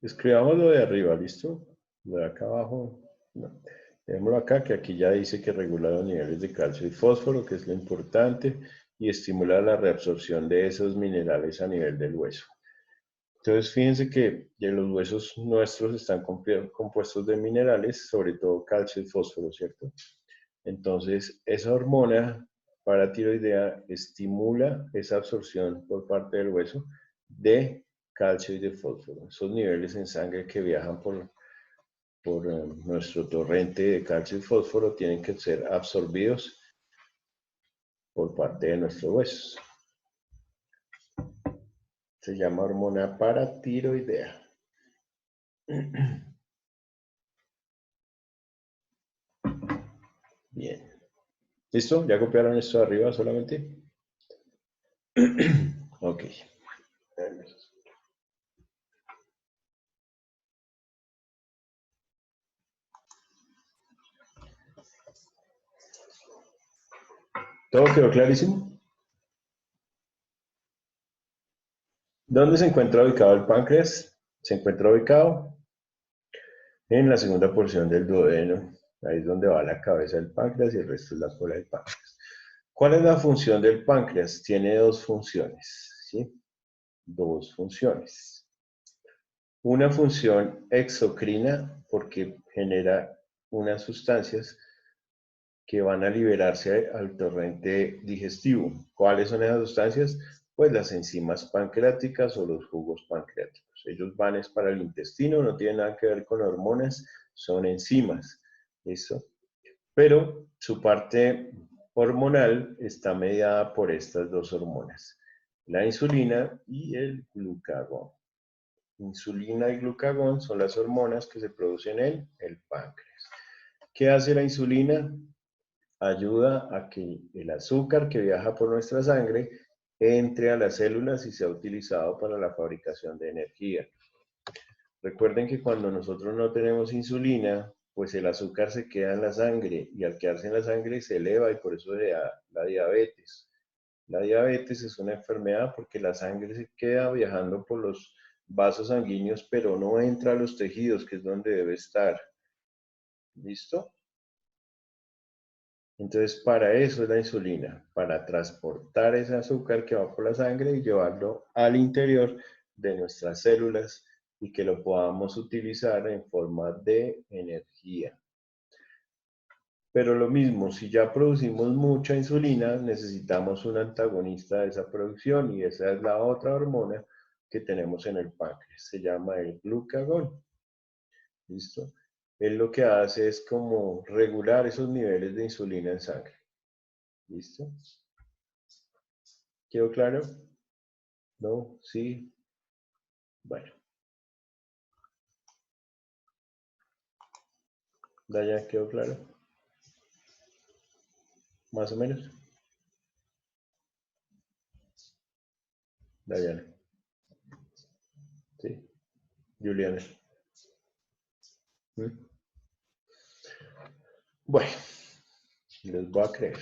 Escribamos lo de arriba, ¿listo? Lo de acá abajo, no. Tenemos acá que aquí ya dice que regula los niveles de calcio y fósforo, que es lo importante, y estimula la reabsorción de esos minerales a nivel del hueso. Entonces, fíjense que los huesos nuestros están compuestos de minerales, sobre todo calcio y fósforo, ¿cierto? Entonces, esa hormona paratiroidea estimula esa absorción por parte del hueso de calcio y de fósforo. Esos niveles en sangre que viajan por nuestro torrente de calcio y fósforo tienen que ser absorbidos por parte de nuestros huesos. Se llama hormona paratiroidea. Bien. ¿Listo? ¿Ya copiaron esto de arriba solamente? Ok. ¿Todo quedó clarísimo? ¿Dónde se encuentra ubicado el páncreas? Se encuentra ubicado en la segunda porción del duodeno. Ahí es donde va la cabeza del páncreas y el resto es la cola del páncreas. ¿Cuál es la función del páncreas? Tiene dos funciones, ¿sí? Dos funciones. Una función exocrina, porque genera unas sustancias que van a liberarse al torrente digestivo. ¿Cuáles son esas sustancias? Pues las enzimas pancreáticas o los jugos pancreáticos. Ellos van es para el intestino, no tienen nada que ver con hormonas, son enzimas. ¿Listo? Pero su parte hormonal está mediada por estas dos hormonas, la insulina y el glucagón. Insulina y glucagón son las hormonas que se producen en el páncreas. ¿Qué hace la insulina? Ayuda a que el azúcar que viaja por nuestra sangre entre a las células y sea utilizado para la fabricación de energía. Recuerden que cuando nosotros no tenemos insulina, pues el azúcar se queda en la sangre y al quedarse en la sangre se eleva y por eso se da la diabetes. La diabetes es una enfermedad porque la sangre se queda viajando por los vasos sanguíneos, pero no entra a los tejidos, que es donde debe estar. ¿Listo? Entonces, para eso es la insulina, para transportar ese azúcar que va por la sangre y llevarlo al interior de nuestras células y que lo podamos utilizar en forma de energía. Pero lo mismo, si ya producimos mucha insulina, necesitamos un antagonista de esa producción y esa es la otra hormona que tenemos en el páncreas, se llama el glucagón. ¿Listo? Él lo que hace es como regular esos niveles de insulina en sangre. ¿Listo? ¿Quedó claro? ¿No? ¿Sí? Bueno. ¿Ya quedó claro? ¿Más o menos? Dayana. ¿Sí? Juliana. ¿Mm? Bueno, les voy a creer.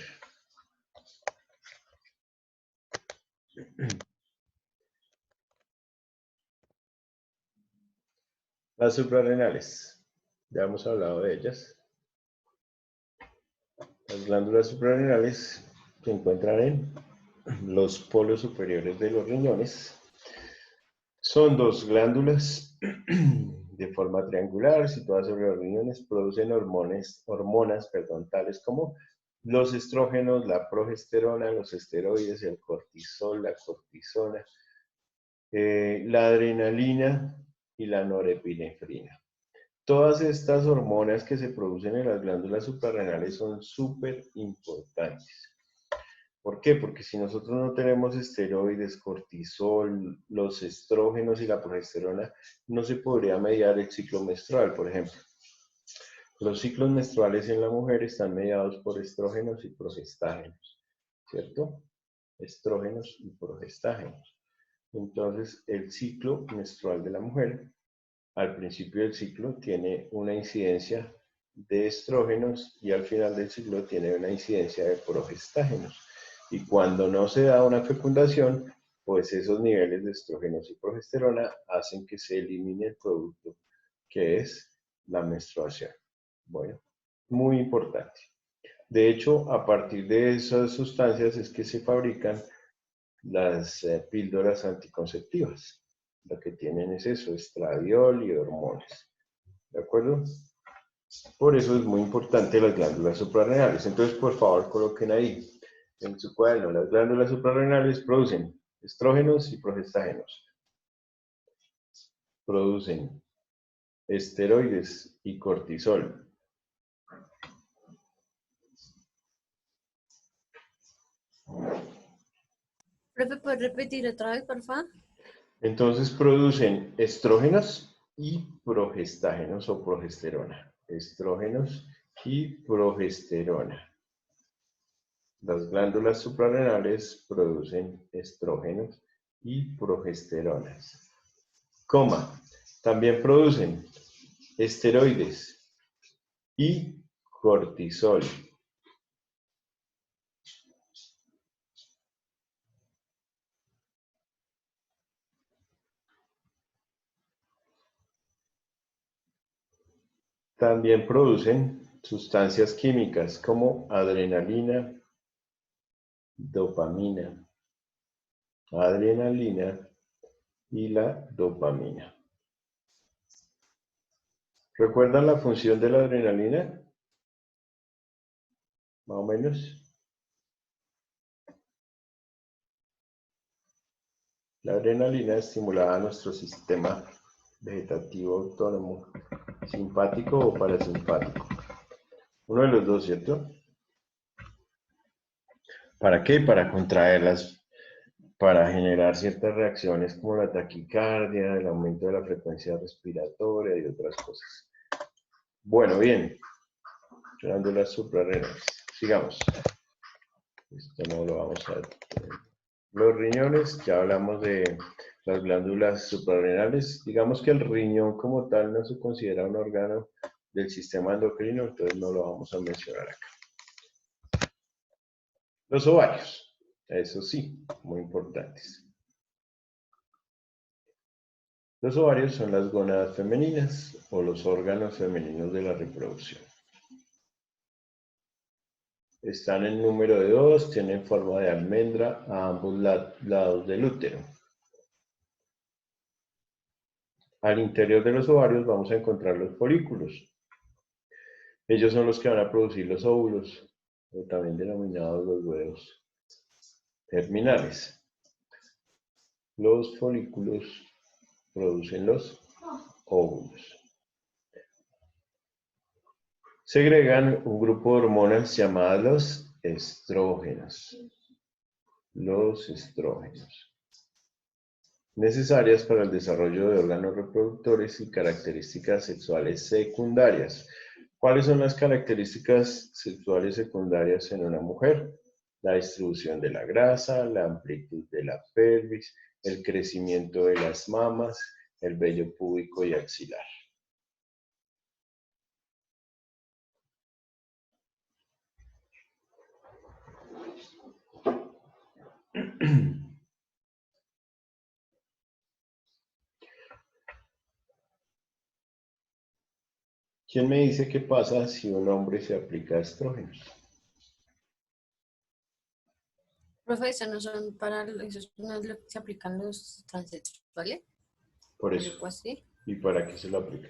Las suprarrenales. Ya hemos hablado de ellas. Las glándulas suprarrenales se encuentran en los polos superiores de los riñones. Son dos glándulas de forma triangular situadas sobre los riñones, producen hormonas, tales como los estrógenos, la progesterona, los esteroides, el cortisol, la cortisona, la adrenalina y la norepinefrina. Todas estas hormonas que se producen en las glándulas suprarrenales son súper importantes. ¿Por qué? Porque si nosotros no tenemos esteroides, cortisol, los estrógenos y la progesterona, no se podría mediar el ciclo menstrual, por ejemplo. Los ciclos menstruales en la mujer están mediados por estrógenos y progestágenos, ¿cierto? Estrógenos y progestágenos. Entonces, el ciclo menstrual de la mujer, al principio del ciclo, tiene una incidencia de estrógenos y al final del ciclo tiene una incidencia de progestágenos. Y cuando no se da una fecundación, pues esos niveles de estrógenos y progesterona hacen que se elimine el producto, que es la menstruación. Bueno, muy importante. De hecho, a partir de esas sustancias es que se fabrican las píldoras anticonceptivas. Lo que tienen es eso, estradiol y hormonas. ¿De acuerdo? Por eso es muy importante las glándulas suprarrenales. Entonces, por favor, coloquen ahí en su cuaderno, las glándulas suprarrenales producen estrógenos y progestágenos. Producen esteroides y cortisol. Profe, ¿puedes repetir otra vez, por favor? Entonces producen estrógenos y progestágenos o progesterona. Estrógenos y progesterona. Las glándulas suprarrenales producen estrógenos y progesteronas. Coma, también producen esteroides y cortisol. También producen sustancias químicas como adrenalina, dopamina, adrenalina y la dopamina. ¿Recuerdan la función de la adrenalina? Más o menos. La adrenalina estimulaba nuestro sistema vegetativo autónomo, simpático o parasimpático. Uno de los dos, ¿cierto? ¿Para qué? Para contraerlas, para generar ciertas reacciones como la taquicardia, el aumento de la frecuencia respiratoria y otras cosas. Bueno, bien. Glándulas suprarrenales. Sigamos. Esto no lo vamos a ver. Los riñones, ya hablamos de las glándulas suprarrenales. Digamos que el riñón como tal no se considera un órgano del sistema endocrino, entonces no lo vamos a mencionar acá. Los ovarios, eso sí, muy importantes. Los ovarios son las gónadas femeninas o los órganos femeninos de la reproducción. Están en número de 2, tienen forma de almendra a ambos lados del útero. Al interior de los ovarios vamos a encontrar los folículos. Ellos son los que van a producir los óvulos, o también denominados los huevos terminales. Los folículos producen los óvulos. Segregan un grupo de hormonas llamadas los estrógenos. Los estrógenos. Necesarias para el desarrollo de órganos reproductores y características sexuales secundarias. ¿Cuáles son las características sexuales secundarias en una mujer? La distribución de la grasa, la amplitud de la pelvis, el crecimiento de las mamas, el vello púbico y axilar. ¿Quién me dice qué pasa si un hombre se aplica estrógenos? Profe, eso no son para, eso no es lo que se aplican los transexuales, Por eso. algo así, ¿Y para qué se lo aplica?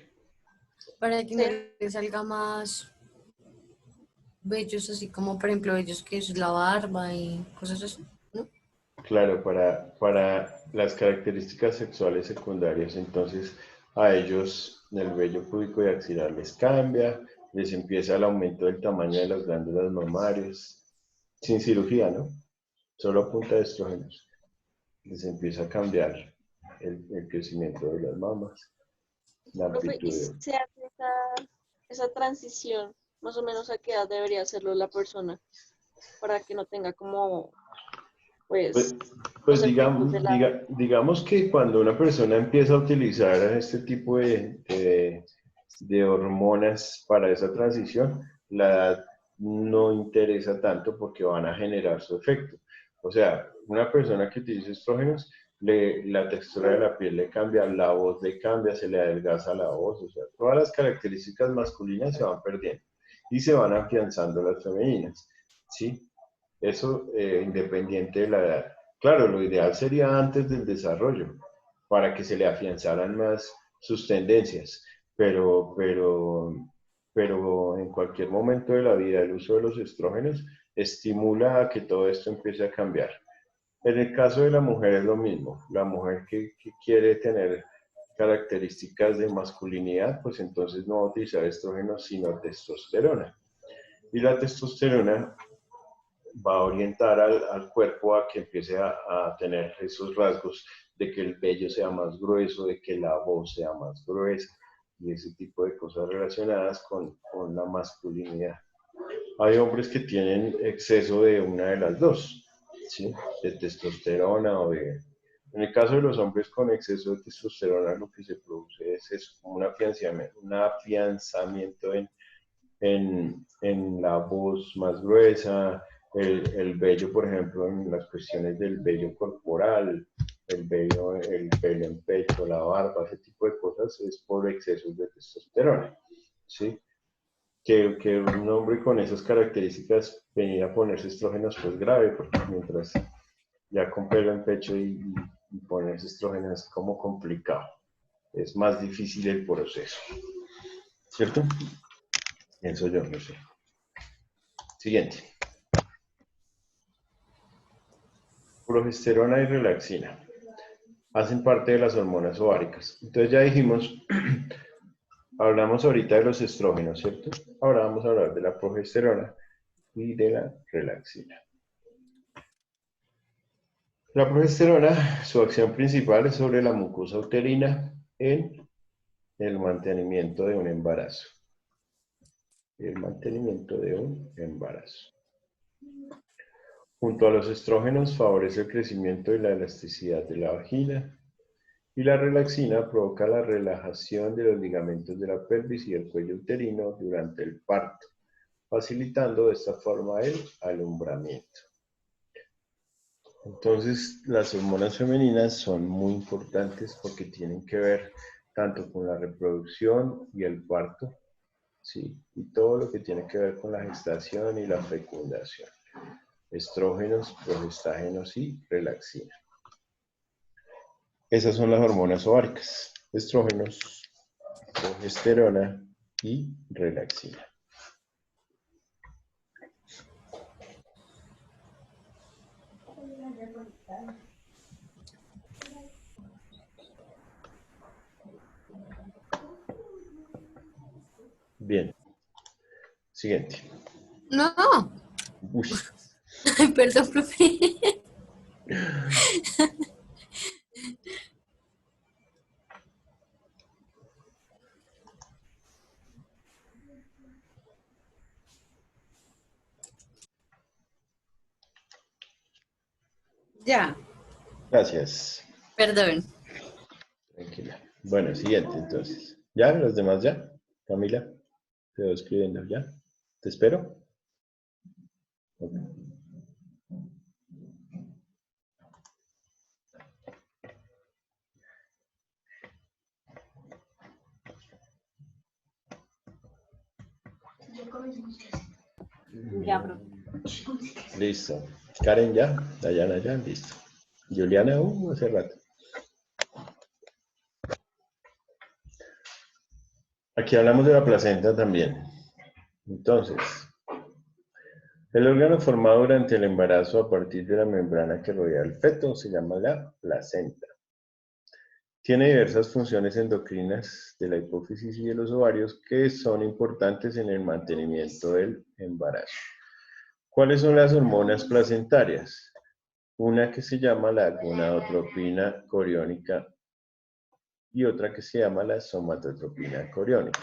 para que Sí. no les salga más vellos, así como por ejemplo vellos que es la barba y cosas así, ¿no? Claro, para las características sexuales secundarias, entonces a ellos el vello púbico y axilar les cambia, les empieza el aumento del tamaño de las glándulas mamarias, sin cirugía, ¿no? Solo a punta de estrógenos. Les empieza a cambiar el crecimiento de las mamas, la Profe, ¿y amplitud si de... se hace esa transición, más o menos a qué edad debería hacerlo la persona para que no tenga como, Pues, pues, los pues efectos de la... digamos que cuando una persona empieza a utilizar este tipo de hormonas para esa transición, la edad no interesa tanto porque van a generar su efecto. O sea, una persona que utiliza estrógenos, la textura de la piel le cambia, la voz le cambia, se le adelgaza la voz, o sea, todas las características masculinas se van perdiendo y se van afianzando las femeninas, ¿sí? Eso independiente de la edad. Claro, lo ideal sería antes del desarrollo, para que se le afianzaran más sus tendencias, pero en cualquier momento de la vida el uso de los estrógenos estimula a que todo esto empiece a cambiar. En el caso de la mujer es lo mismo. La mujer que quiere tener características de masculinidad, pues entonces no va a utilizar estrógenos, sino testosterona. Y la testosterona va a orientar al cuerpo a que empiece a tener esos rasgos de que el vello sea más grueso, de que la voz sea más gruesa y ese tipo de cosas relacionadas con la masculinidad. Hay hombres que tienen exceso de una de las dos, ¿sí? De testosterona o de... En el caso de los hombres con exceso de testosterona, lo que se produce es como un afianzamiento en la voz más gruesa, el vello, por ejemplo, en las cuestiones del vello corporal, el pelo en pecho, la barba, ese tipo de cosas, es por excesos de testosterona, ¿sí? Que un hombre con esas características venir a ponerse estrógenos pues grave, porque mientras ya con pelo en pecho y ponerse estrógenos es como complicado, es más difícil el proceso, ¿cierto? Pienso yo, no sé. Siguiente. Progesterona y relaxina hacen parte de las hormonas ováricas. Entonces ya dijimos Hablamos ahorita de los estrógenos, ¿cierto? Ahora vamos a hablar de la progesterona y de la relaxina. La progesterona, su acción principal es sobre la mucosa uterina en el mantenimiento de un embarazo. El mantenimiento de un embarazo. Junto a los estrógenos favorece el crecimiento y la elasticidad de la vagina, y la relaxina provoca la relajación de los ligamentos de la pelvis y el cuello uterino durante el parto, facilitando de esta forma el alumbramiento. Entonces, las hormonas femeninas son muy importantes porque tienen que ver tanto con la reproducción y el parto, ¿sí? Y todo lo que tiene que ver con la gestación y la fecundación. Estrógenos, progestágenos y relaxina. Esas son las hormonas ováricas: estrógenos, progesterona y relaxina. Bien. Siguiente. No. Uy. Ay, perdón, profe. Ya, Gracias. perdón. Tranquila. Bueno, siguiente entonces. ¿Ya? ¿Los demás ya? Camila, te voy escribiendo ya. ¿Te espero? Ok. Ya, profe. Listo. Karen ya, Dayana ya, listo. Juliana, hace rato. Aquí hablamos de la placenta también. Entonces, el órgano formado durante el embarazo a partir de la membrana que rodea al feto se llama la placenta. Tiene diversas funciones endocrinas de la hipófisis y de los ovarios que son importantes en el mantenimiento del embarazo. ¿Cuáles son las hormonas placentarias? Una que se llama la gonadotropina coriónica y otra que se llama la somatotropina coriónica.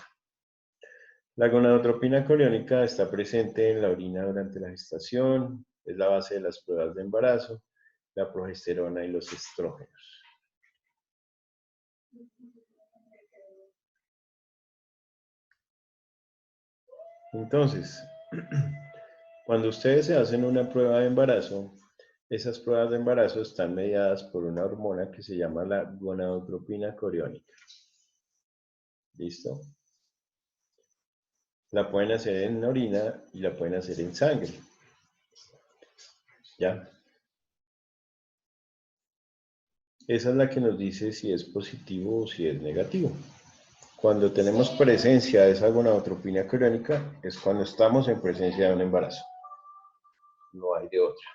La gonadotropina coriónica está presente en la orina durante la gestación, es la base de las pruebas de embarazo, la progesterona y los estrógenos. Entonces, cuando ustedes se hacen una prueba de embarazo, esas pruebas de embarazo están mediadas por una hormona que se llama la gonadotropina coriónica. ¿Listo? La pueden hacer en orina y la pueden hacer en sangre. ¿Ya? Esa es la que nos dice si es positivo o si es negativo. Cuando tenemos presencia de esa gonadotropina coriónica es cuando estamos en presencia de un embarazo. No hay de otra.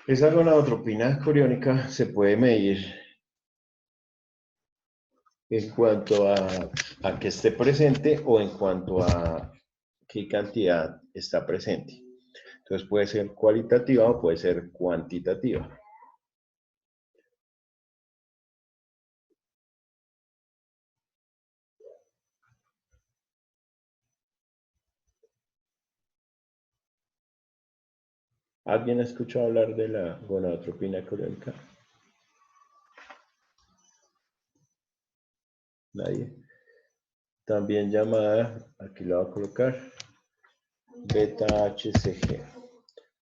Esa gonadotropina coriónica se puede medir en cuanto a que esté presente o en cuanto a qué cantidad está presente. Entonces puede ser cualitativa o puede ser cuantitativa. ¿Alguien ha escuchado hablar de la gonadotropina coriónica? Nadie. También llamada, aquí la voy a colocar, beta-HCG.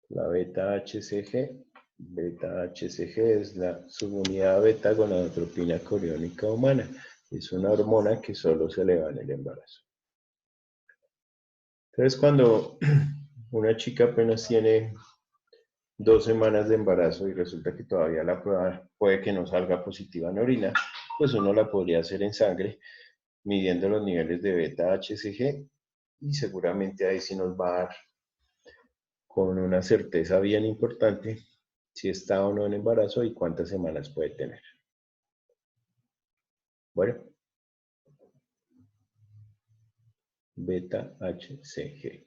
La beta-HCG es la subunidad beta-gonadotropina coriónica humana. Es una hormona que solo se eleva en el embarazo. Entonces, cuando una chica apenas tiene 2 semanas de embarazo y resulta que todavía la prueba puede que no salga positiva en orina, pues uno la podría hacer en sangre midiendo los niveles de beta-HCG y seguramente ahí sí nos va a dar con una certeza bien importante si está o no en embarazo y cuántas semanas puede tener. Bueno, beta HCG.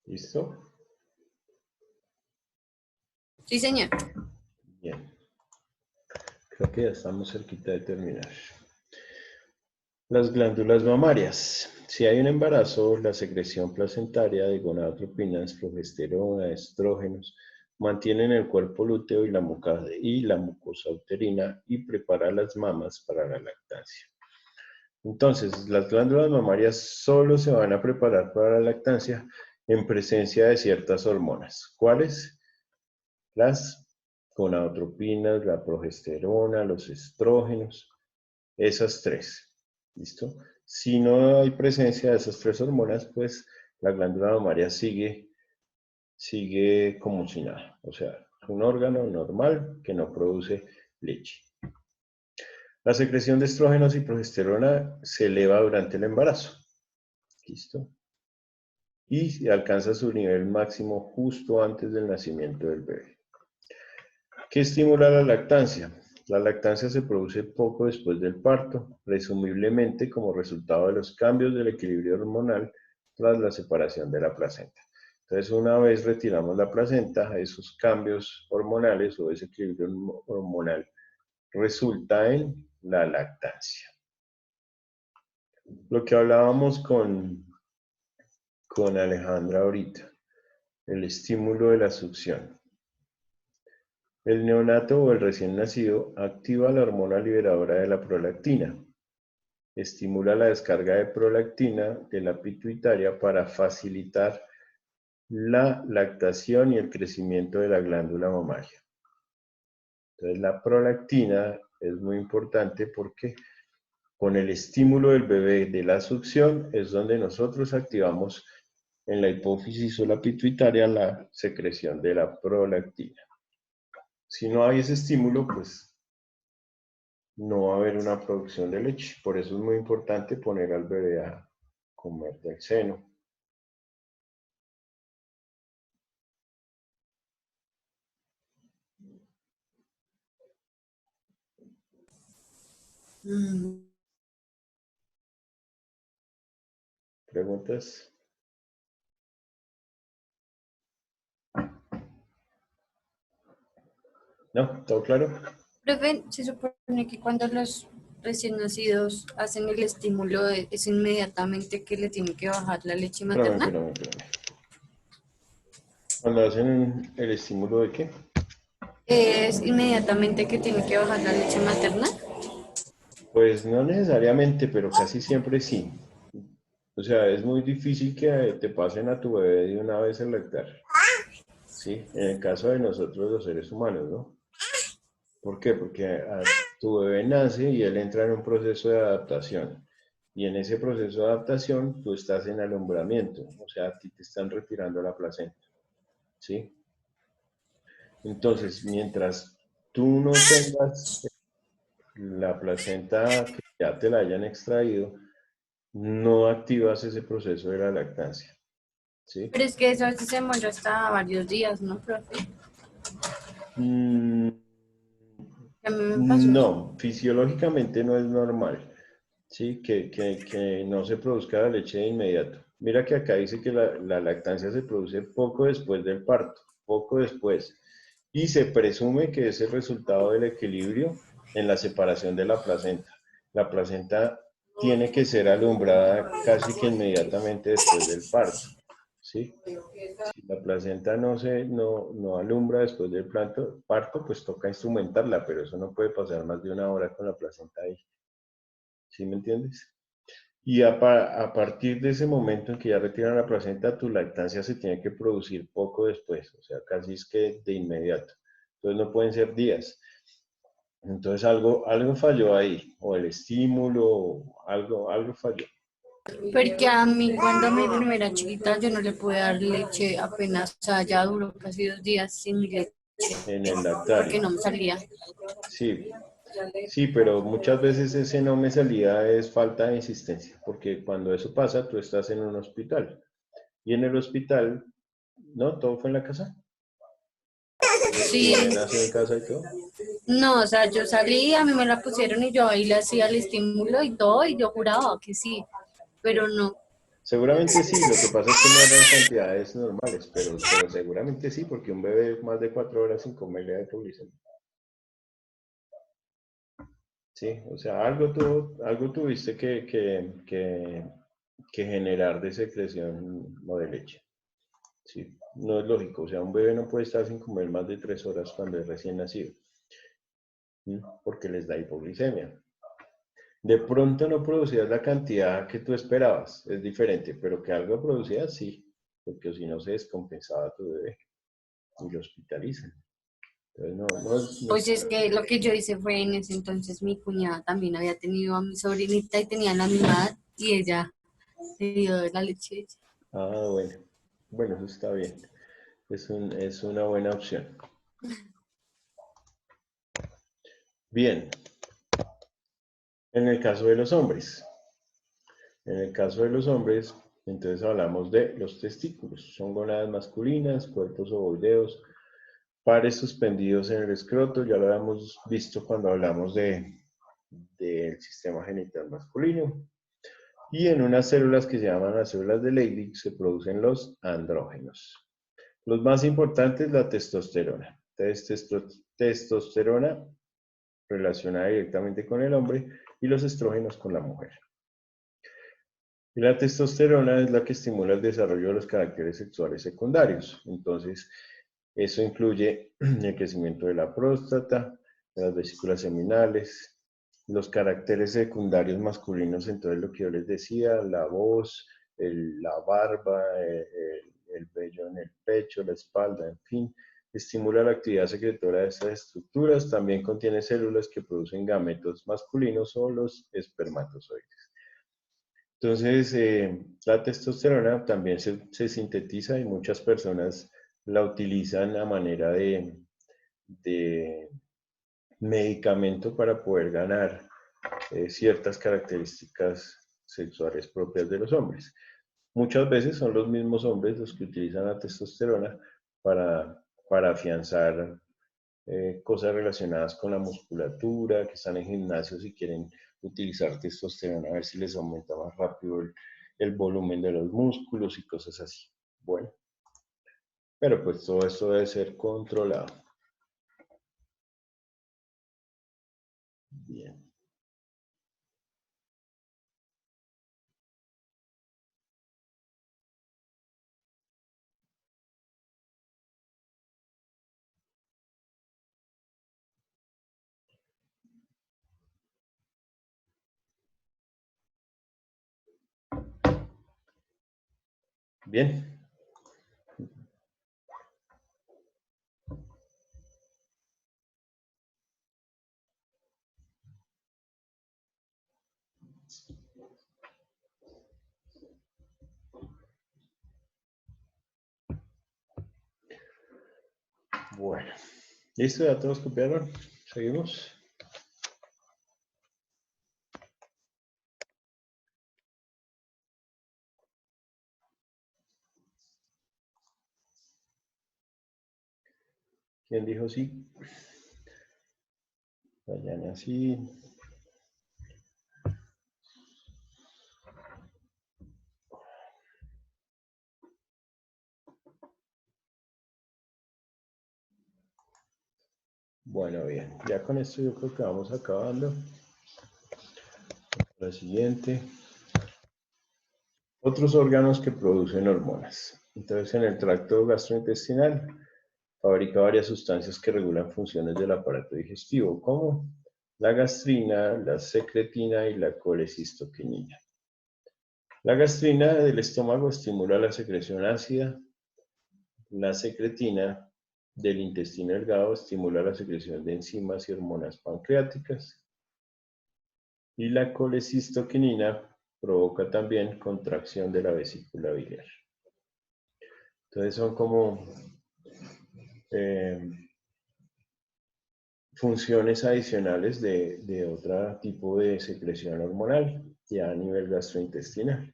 ¿Listo? Sí, señor. Bien. Creo que ya estamos cerquita de terminar. Las glándulas mamarias. Si hay un embarazo, la secreción placentaria de gonadotropinas, progesterona, estrógenos, mantienen el cuerpo lúteo y la mucosa uterina y prepara las mamas para la lactancia. Entonces, las glándulas mamarias solo se van a preparar para la lactancia en presencia de ciertas hormonas. ¿Cuáles? Las gonadotropinas, la progesterona, los estrógenos, esas tres. ¿Listo? Si no hay presencia de esas tres hormonas, pues la glándula mamaria sigue como si nada. O sea, es un órgano normal que no produce leche. La secreción de estrógenos y progesterona se eleva durante el embarazo. ¿Listo? Y alcanza su nivel máximo justo antes del nacimiento del bebé. ¿Qué estimula la lactancia? La lactancia se produce poco después del parto, presumiblemente como resultado de los cambios del equilibrio hormonal tras la separación de la placenta. Entonces, una vez retiramos la placenta, esos cambios hormonales o ese equilibrio hormonal resulta en la lactancia. Lo que hablábamos con Alejandra ahorita, el estímulo de la succión. El neonato o el recién nacido activa la hormona liberadora de la prolactina. Estimula la descarga de prolactina de la pituitaria para facilitar la lactación y el crecimiento de la glándula mamaria. Entonces, la prolactina es muy importante porque con el estímulo del bebé de la succión es donde nosotros activamos en la hipófisis o la pituitaria la secreción de la prolactina. Si no hay ese estímulo, pues no va a haber una producción de leche. Por eso es muy importante poner al bebé a comer del seno. ¿Preguntas? ¿No? ¿Todo claro? Profe, se supone que cuando los recién nacidos hacen el estímulo, es inmediatamente que le tienen que bajar la leche materna. Espérame. Cuando hacen el estímulo de qué? Es inmediatamente que tienen que bajar la leche materna. Pues no necesariamente, pero casi siempre sí. O sea, es muy difícil que te pasen a tu bebé de una vez el lactar. Sí, en el caso de nosotros los seres humanos, ¿no? ¿Por qué? Porque tu bebé nace y él entra en un proceso de adaptación. Y en ese proceso de adaptación tú estás en alumbramiento, o sea, a ti te están retirando la placenta. ¿Sí? Entonces, mientras tú no tengas la placenta que ya te la hayan extraído, no activas ese proceso de la lactancia. ¿Sí? Pero es que eso a veces se demora hasta varios días, ¿no, profe? Mm, A mí me pasó. no, fisiológicamente no es normal, ¿sí? Que no se produzca la leche de inmediato. Mira que acá dice que la lactancia se produce poco después del parto, poco después. Y se presume que es el resultado del equilibrio en la separación de la placenta. La placenta tiene que ser alumbrada casi que inmediatamente después del parto, ¿sí? Si la placenta no alumbra después del parto, pues toca instrumentarla, pero eso no puede pasar más de 1 hora con la placenta ahí. ¿Sí me entiendes? Y a partir de ese momento en que ya retiran la placenta, tu lactancia se tiene que producir poco después, o sea, casi es que de inmediato. Entonces no pueden ser días. Entonces algo falló ahí, o el estímulo, algo falló. Porque a mí cuando mi primera chiquita yo no le pude dar leche apenas, o sea, ya duró casi 2 días sin mi leche, En el porque lactario. no me salía. Sí, sí, pero muchas veces ese no me salía es falta de insistencia, porque cuando eso pasa, tú estás en un hospital. Y en el hospital, ¿no? ¿Todo fue en la casa? ¿Tu Sí, bebé nació en casa y todo? no, o sea, yo salí, a mí me la pusieron y yo ahí le hacía el estímulo y todo, y yo juraba que sí, pero no. Seguramente sí, lo que pasa es que no eran cantidades normales, pero seguramente sí, porque un bebé más de 4 horas sin comer le da hipoglucemia. Sí, o sea, algo tuviste que generar de secreción o de leche. Sí, no es lógico, o sea, un bebé no puede estar sin comer más de 3 horas cuando es recién nacido, ¿sí? Porque les da hipoglucemia. De pronto no producías la cantidad que tú esperabas, es diferente, pero que algo producías, sí, porque si no se descompensaba tu bebé y lo hospitalizan. Entonces, Pues es que lo que yo hice fue en ese entonces mi cuñada también había tenido a mi sobrinita y tenía la misma edad y ella le dio la leche. bueno, bueno, eso está bien, es una buena opción. Bien, en el caso de los hombres, entonces hablamos de los testículos, son gónadas masculinas, cuerpos ovoideos, pares suspendidos en el escroto, ya lo habíamos visto cuando hablamos del sistema genital masculino. Y en unas células que se llaman las células de Leydig se producen los andrógenos. Los más importantes, la testosterona. Testosterona relacionada directamente con el hombre y los estrógenos con la mujer. Y la testosterona es la que estimula el desarrollo de los caracteres sexuales secundarios. Entonces, eso incluye el crecimiento de la próstata, de las vesículas seminales, los caracteres secundarios masculinos, entonces lo que yo les decía, la voz, la barba, el vello en el pecho, la espalda, en fin, estimula la actividad secretora de estas estructuras, también contiene células que producen gametos masculinos o los espermatozoides. Entonces, la testosterona también se sintetiza y muchas personas la utilizan a manera de medicamento para poder ganar ciertas características sexuales propias de los hombres. Muchas veces son los mismos hombres los que utilizan la testosterona para afianzar cosas relacionadas con la musculatura, que están en gimnasios y quieren utilizar testosterona a ver si les aumenta más rápido el volumen de los músculos y cosas así. Bueno, pero pues todo esto debe ser controlado. Bien. Bien. Bueno. ¿Listo? ¿Ya todos copiaron? ¿Seguimos? ¿Quién dijo sí? Dayana sí. Bueno, bien, ya con esto yo creo que vamos acabando. La siguiente. Otros órganos que producen hormonas. Entonces, en el tracto gastrointestinal fabrica varias sustancias que regulan funciones del aparato digestivo, como la gastrina, la secretina y la colecistoquinina. La gastrina del estómago estimula la secreción ácida. La secretina del intestino delgado estimula la secreción de enzimas y hormonas pancreáticas. Y la colecistoquinina provoca también contracción de la vesícula biliar. Entonces son como funciones adicionales de otro tipo de secreción hormonal, ya a nivel gastrointestinal.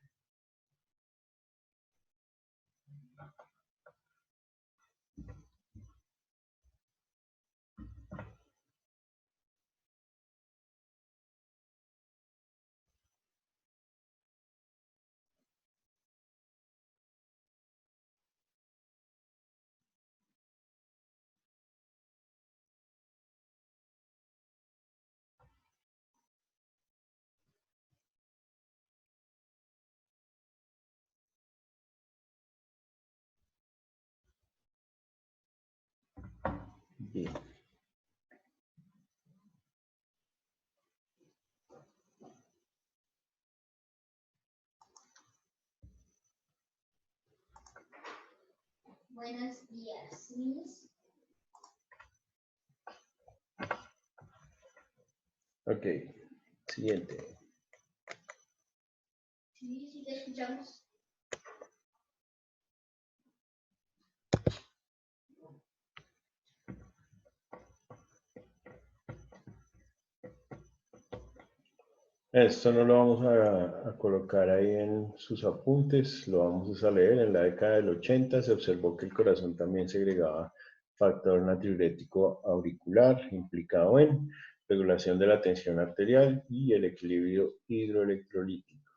Bien. Buenos días, Miss. Ok, siguiente. Sí, sí, te escuchamos. Esto no lo vamos a colocar ahí en sus apuntes, lo vamos a leer. En la década del 80 se observó que el corazón también segregaba factor natriurético auricular, implicado en regulación de la tensión arterial y el equilibrio hidroelectrolítico.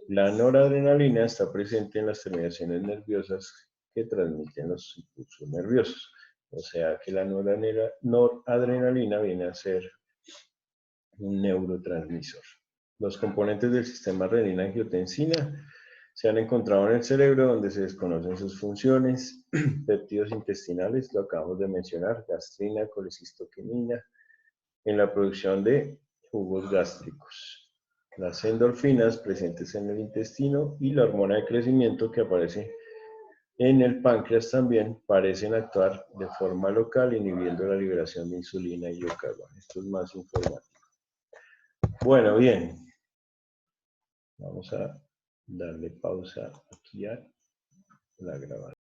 La noradrenalina está presente en las terminaciones nerviosas que transmiten los impulsos nerviosos. O sea que la noradrenalina viene a ser un neurotransmisor. Los componentes del sistema renina-angiotensina se han encontrado en el cerebro, donde se desconocen sus funciones. Péptidos intestinales, lo acabamos de mencionar, gastrina, colecistoquinina, en la producción de jugos gástricos. Las endorfinas presentes en el intestino y la hormona de crecimiento que aparece en el páncreas también parecen actuar de forma local, inhibiendo la liberación de insulina y glucagón. Esto es más informativo. Bueno, bien. Vamos a darle pausa aquí a la grabación.